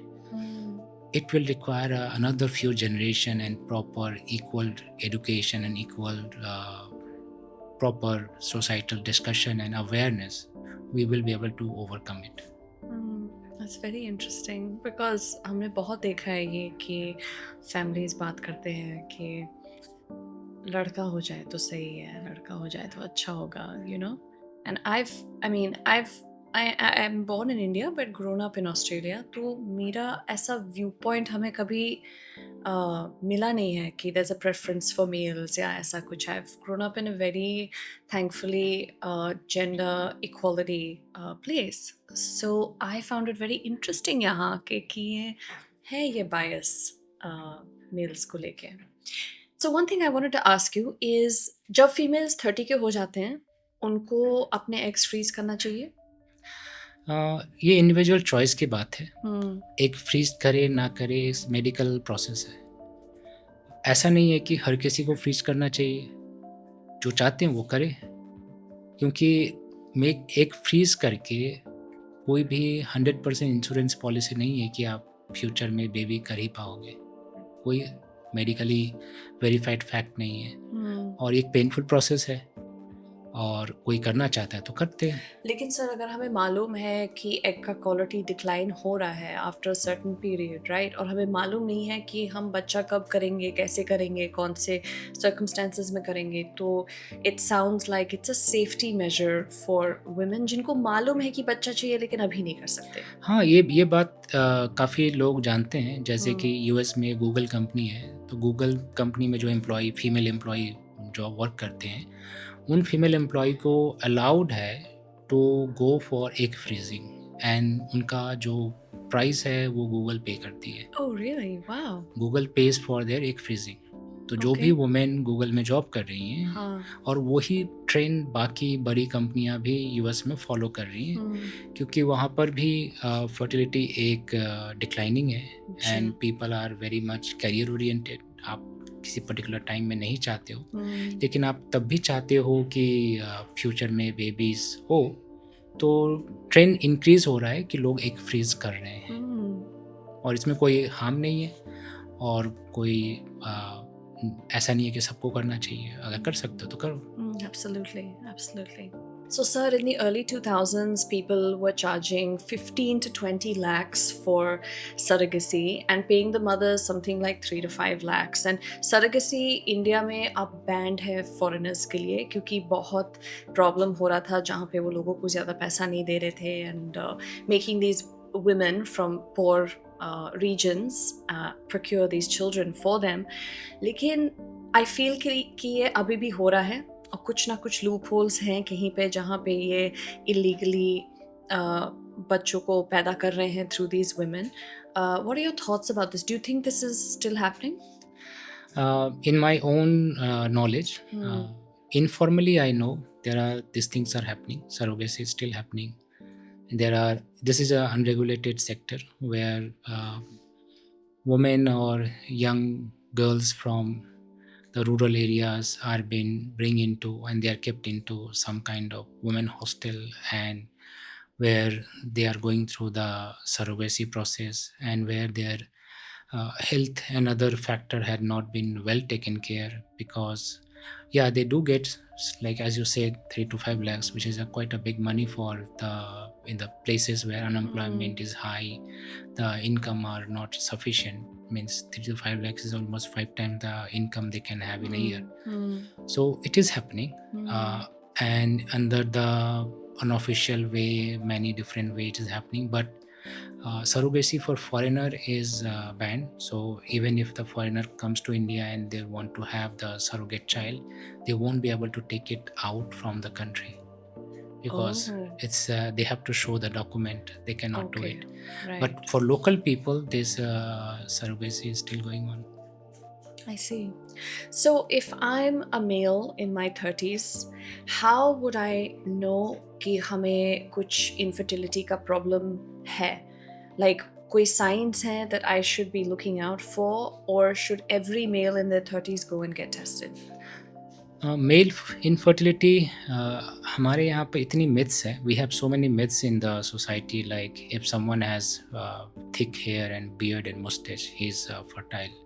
It will require another few generation and proper equal education and equal proper societal discussion and awareness. We will be able to overcome it. That's very interesting because हमने बहुत देखा है ये कि families बात करते हैं कि लड़का हो जाए तो सही है, लड़का हो जाए तो अच्छा होगा, you know. And I am born in India but grown up in Australia. तो मेरा ऐसा viewpoint हमें कभी मिला नहीं है कि there's a preference for males या ऐसा कुछ. I've grown up in a very thankfully gender equality place. So I found it very interesting यहाँ कि ये है ये bias males को लेके. So one thing I wanted to ask you is जब females 30 के हो जाते हैं उनको अपने eggs freeze करना चाहिए? ये इंडिविजुअल चॉइस की बात है. एक फ्रीज करे ना करे इस मेडिकल प्रोसेस है. ऐसा नहीं है कि हर किसी को फ्रीज करना चाहिए. जो चाहते हैं वो करें, क्योंकि एक फ्रीज करके कोई भी 100% इंश्योरेंस पॉलिसी नहीं है कि आप फ्यूचर में बेबी कर ही पाओगे. कोई मेडिकली वेरीफाइड फैक्ट नहीं है और एक पेनफुल प्रोसेस है. और कोई करना चाहता है तो करते हैं। लेकिन सर अगर हमें मालूम है कि एग का क्वालिटी डिक्लाइन हो रहा है आफ्टर सर्टेन पीरियड, राइट, और हमें मालूम नहीं है कि हम बच्चा कब करेंगे, कैसे करेंगे, कौन से सर्कमस्टेंसेस में करेंगे, तो it sounds like it's a safety major for women जिनको मालूम है कि बच्चा चाहिए लेकिन अभी नहीं कर सकते। हाँ, ये बात काफ़ी लोग जानते हैं, जैसे कि हम्म, यूएस में गूगल कंपनी है, तो गूगल कंपनी में जो फीमेल एम्प्लॉई जो वर्क करते हैं, उन फीमेल एम्प्लॉई को अलाउड है to go for egg freezing, and उनका जो प्राइस है वो गूगल पे करती है। Oh really, wow, Google pays for their egg freezing. तो जो ओके, भी वुमेन गूगल में जॉब कर रही हैं, हाँ, और वही ट्रेंड बाकी बड़ी कंपनियां भी यूएस में फॉलो कर रही हैं, हम्म, क्योंकि वहाँ पर भी फर्टिलिटी एक डिक्लाइनिंग है, एंड जी, people are very much career oriented. आप किसी पर्टिकुलर टाइम में नहीं चाहते हो, हम्म, लेकिन आप तब भी चाहते हो कि फ्यूचर में बेबीज हो, तो ट्रेंड इंक्रीज हो रहा है कि लोग एग फ्रीज कर रहे हैं, हम्म, और इसमें कोई हार्म नहीं है, और कोई ऐसा नहीं है कि सबको करना चाहिए। अगर कर सकते हो तो करो। absolutely, absolutely. So, sir, in the early 2000s, people were charging 15 to 20 lakhs for surrogacy and paying the mothers something like 3 to 5 lakhs. And surrogacy India में अब banned है foreigners के लिए क्योंकि बहुत problem हो रहा था जहाँ पे वो लोगों को ज़्यादा पैसा नहीं दे रहे थे, and making these women from poor regions procure these children for them. लेकिन आई फील कि ये अभी भी हो रहा है और कुछ ना कुछ लूप होल्स हैं कहीं पे जहाँ पे ये इलीगली बच्चों को पैदा कर रहे हैं through these women. What are your thoughts about this? Do you think this is still happening? In my own knowledge, hmm, informally I know there are these things are happening. Surrogacy is still happening. This is a unregulated sector where women or young girls from the rural areas are being bring into, and they are kept into some kind of women hostel, and where they are going through the surrogacy process, and where their health and other factor had not been well taken care, because yeah, they do get, like as you said, 3 to 5 lakhs, which is quite a big money for the in the places where unemployment is high, the income are not sufficient. Means 3 to 5 lakhs is almost 5 times the income they can have in a year. So it is happening, uh, and under the unofficial way, many different ways it is happening. But surrogacy for foreigner is banned. So even if the foreigner comes to India and they want to have the surrogate child, they won't be able to take it out from the country, because oh, it's they have to show the document. They cannot do okay, it. right. But for local people, this surrogacy is still going on. I see. So, if I'm a male in my 30s, how would I know कि हमें कुछ infertility का problem है? Like, कोई signs हैं that I should be looking out for, or should every male in their 30s go and get tested? Male infertility, हमारे यहाँ पे इतनी मिथ्स है. We have so many myths in the society, like if someone has thick hair and beard and mustache, he is fertile.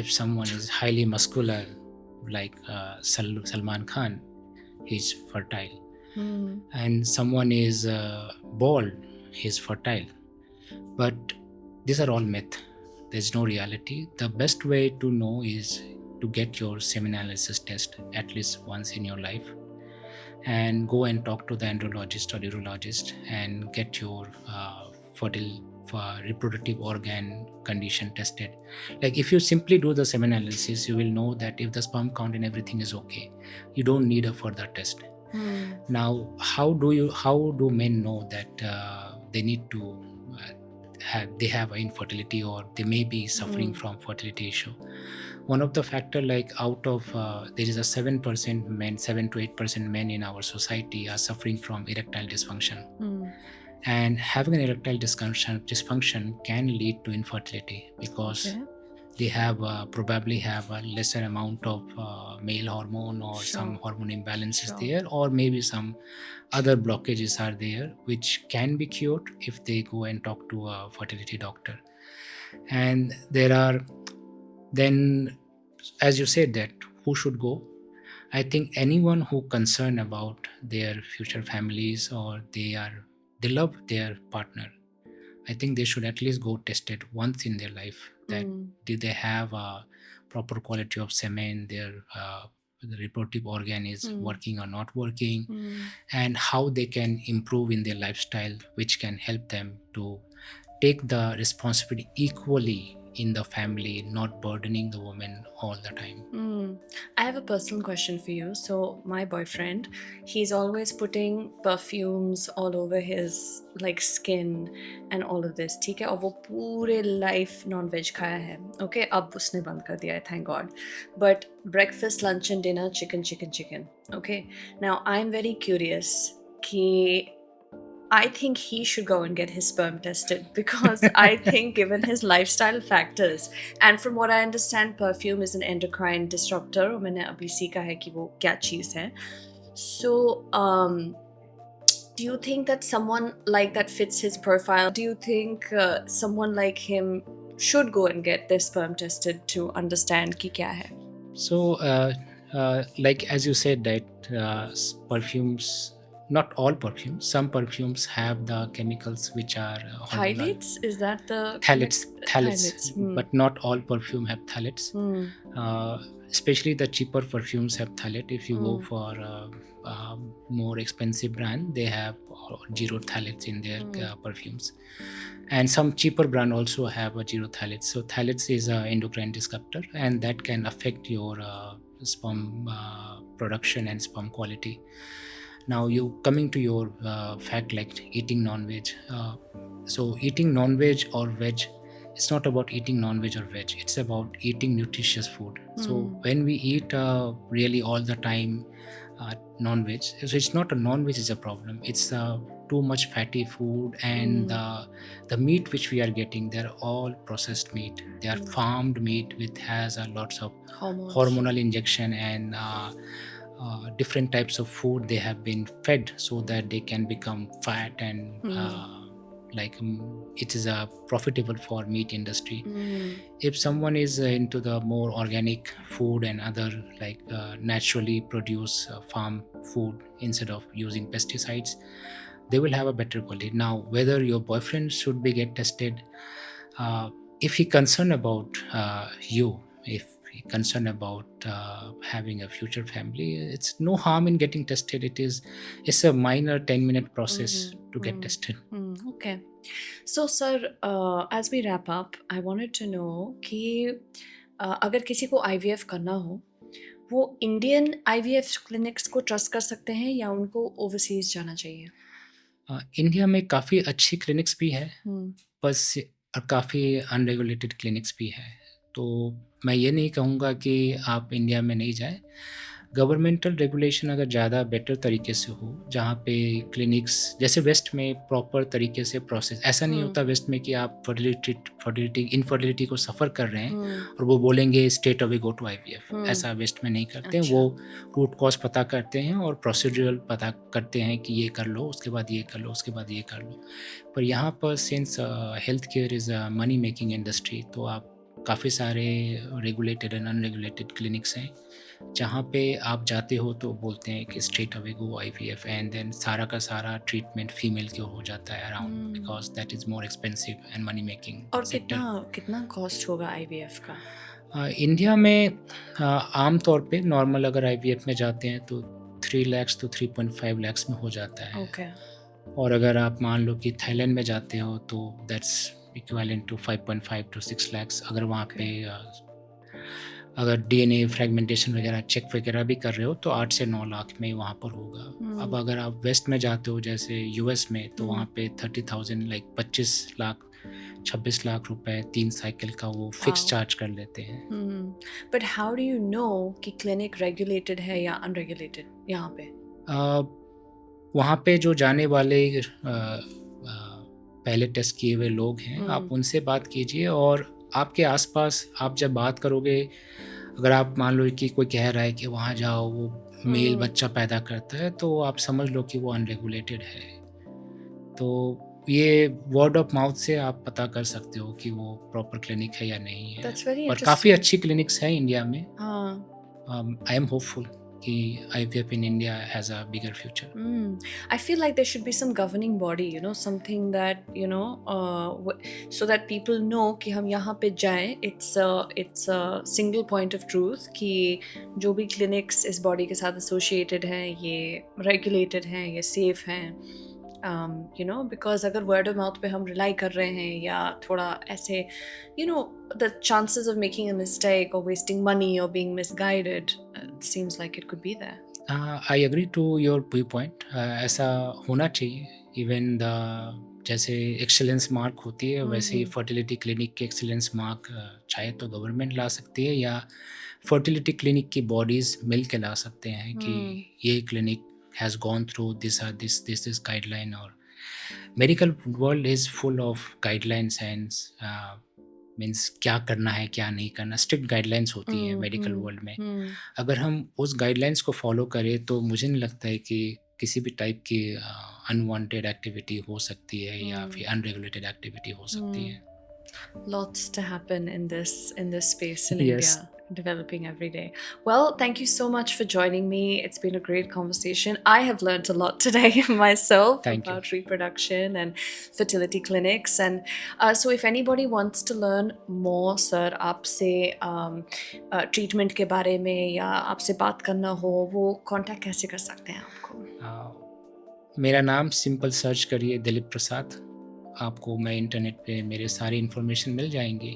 If someone is highly muscular, like Salman Khan, he's fertile. And someone is bald, he's fertile. But these are all myth. There's no reality. The best way to know is to get your seminal test at least once in your life, and go and talk to the andrologist or urologist and get your fertile reproductive organ condition tested. Like if you simply do the semen analysis, you will know that if the sperm count and everything is okay, you don't need a further test. Now, how do men know that they need to they have infertility, or they may be suffering from fertility issue? One of the factor, like out of there is a 7% men, 7 to 8% men in our society are suffering from erectile dysfunction. And having an erectile dysfunction can lead to infertility, because Okay. they have probably have a lesser amount of male hormone, or some hormone imbalances there, or maybe some other blockages are there, which can be cured if they go and talk to a fertility doctor. And there are, then, as you said, that who should go, I think anyone who concerned about their future families or they love their partner, I think they should at least go test it once in their life. That Mm. did they have a proper quality of semen, their the reproductive organ is Mm. working or not working, Mm. and how they can improve in their lifestyle, which can help them to take the responsibility equally in the family, not burdening the woman all the time. Mm. I have a personal question for you. So, my boyfriend, he's always putting perfumes all over his like skin and all of this. ठीक है और वो पूरे life non-veg खाया है. Okay, अब उसने बंद कर दिया है, thank God. But breakfast, lunch and dinner, chicken, chicken, chicken. Okay. Now I'm very curious कि I think he should go and get his sperm tested because I think, given his lifestyle factors, and from what I understand, perfume is an endocrine disruptor. और मैंने अभी सीखा है कि वो क्या चीज़ है. So, do you think that someone like that fits his profile? Do you think someone like him should go and get their sperm tested to understand कि क्या है? So, like as you said, that perfumes, not all perfumes, some perfumes have the chemicals which are hormonal. Phthalates? Is that the Phthalates, Phthalates. but not all perfume have phthalates. Hmm. Especially the cheaper perfumes have phthalate. If you go Mm. for more expensive brand, they have zero phthalates in their perfumes, and some cheaper brand also have a zero phthalates. So phthalates is a endocrine disruptor, and that can affect your sperm production and sperm quality. Now, you coming to your fact, like eating non-veg. So eating non-veg or veg, it's not about eating non-veg or veg, it's about eating nutritious food. So when we eat really all the time non-veg, so it's not a non-veg is a problem, it's too much fatty food, and the meat which we are getting, they're all processed meat, they are farmed meat with has lots of Hormones. hormonal injection, and different types of food they have been fed so that they can become fat, and it is profitable for meat industry. If someone is into the more organic food and other naturally produce farm food instead of using pesticides, they will have a better quality. Now, whether your boyfriend should be get tested, if he concerned about you, if he concerned about having a future family, it's no harm in getting tested. It's a minor 10-minute process to get tested. Okay. So, sir, as we wrap up, I wanted to know कि अगर किसी को IVF करना हो, वो Indian IVF clinics को trust कर सकते हैं या उनको ओवरसीज जाना चाहिए? इंडिया में काफ़ी अच्छी क्लिनिक्स भी है, बस काफ़ी अनरेगुलेटेड क्लिनिक्स भी है. तो मैं ये नहीं कहूँगा कि आप इंडिया में नहीं जाएं. गवर्नमेंटल रेगुलेशन अगर ज़्यादा बेटर तरीके से हो, जहाँ पे क्लिनिक्स जैसे वेस्ट में प्रॉपर तरीके से प्रोसेस, ऐसा नहीं होता वेस्ट में कि आप इनफर्टिलिटी को सफ़र कर रहे हैं और वो बोलेंगे straight away go to IVF. ऐसा वेस्ट में नहीं करते. अच्छा. वो रूट कॉज पता करते हैं और प्रोसीड्यूरल पता करते हैं कि ये कर लो, उसके बाद ये कर लो, उसके बाद ये कर लो. पर यहाँ पर since health care is a money making industry, तो आप काफ़ी सारे रेगुलेटेड एंड अनरेगुलेटेड क्लिनिक्स हैं जहाँ पे आप जाते हो तो बोलते हैं कि straight away go IVF, and then सारा का सारा ट्रीटमेंट फीमेल के हो जाता है around, because that is more expensive and money making. और कितना कॉस्ट होगा IVF का? इंडिया में आम तौर पे नॉर्मल अगर IVF में जाते हैं तो 3 लाख तो 3.5 लाख में हो जाता है. Okay. और अगर आप मान लो कि थाईलैंड में जाते हो तो that's equivalent to 5.5 to 6 lakh. अगर वहाँ पे अगर DNA फ्रेगमेंटेशन वगैरह चेक वगैरह भी कर रहे हो तो 8 से 9 लाख में वहाँ पर होगा. अब अगर आप वेस्ट में जाते हो जैसे US में, तो वहाँ पे 30,000 लाइक 26 लाख रुपए 3 साइकिल का वो फिक्स चार्ज कर लेते हैं. But how do you know कि क्लिनिक रेगुलेटेड है या अनरेगुलेटेड यहाँ पे? वहाँ पे जो जाने वाले पहले टेस्ट किए हुए लोग हैं, आप उनसे बात कीजिए. और आपके आसपास आप जब बात करोगे, अगर आप मान लो कि कोई कह रहा है कि वहाँ जाओ वो मेल बच्चा पैदा करता है, तो आप समझ लो कि वो अनरेगुलेटेड है. तो ये वर्ड ऑफ माउथ से आप पता कर सकते हो कि वो प्रॉपर क्लिनिक है या नहीं है. और काफ़ी अच्छी क्लिनिक्स हैं इंडिया में. I am hopeful. कि IVF in India has a bigger future. I feel like there should be some governing body, something that, so that people know कि हम यहाँ पे जाएं. It's a single point of truth कि जो भी clinics इस body के साथ associated हैं, ये regulated हैं, ये safe हैं. Because अगर word of mouth पे हम rely कर रहे हैं या थोड़ा ऐसे, the chances of making a mistake or wasting money or being misguided, it seems like it could be there. I agree to your point. ऐसा होना चाहिए. इवन जैसे एक्सेलेंस मार्क होती है वैसे ही फर्टिलिटी क्लिनिक के एक्सेलेंस मार्क चाहे तो गवर्नमेंट ला सकती है या फर्टिलिटी क्लिनिक की बॉडीज़ मिल के ला सकते हैं कि ये clinic has gone through this guideline. और medical world is full of guidelines and means क्या करना है क्या नहीं करना. स्ट्रिक्ट गाइडलाइंस होती हैं मेडिकल वर्ल्ड में. अगर हम उस गाइडलाइंस को फॉलो करें तो मुझे नहीं लगता है कि किसी भी टाइप की अनवांटेड एक्टिविटी हो सकती है या फिर अनरेगुलेटेड एक्टिविटी हो सकती है. Lots to happen in this space in Yes. India, developing every day. Well, thank you so much for joining me. It's been a great conversation. I have learned a lot today myself Thank you. about reproduction and fertility clinics. And so if anybody wants to learn more, sir, आपसे treatment के बारे में या आपसे बात करना हो, वो contact कैसे कर सकते हैं आपको? मेरा नाम सिंपल सर्च करिए दिलीप प्रसाद. आपको मैं इंटरनेट पे मेरे सारी इन्फॉर्मेशन मिल जाएंगी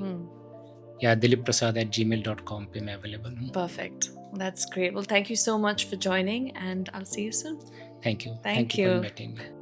या dilipprasad@gmail.com पे मैं अवेलेबल हूँ. Perfect. That's great. Well, thank you so much for joining and I'll see you soon. Thank you. Thank you for you. inviting me.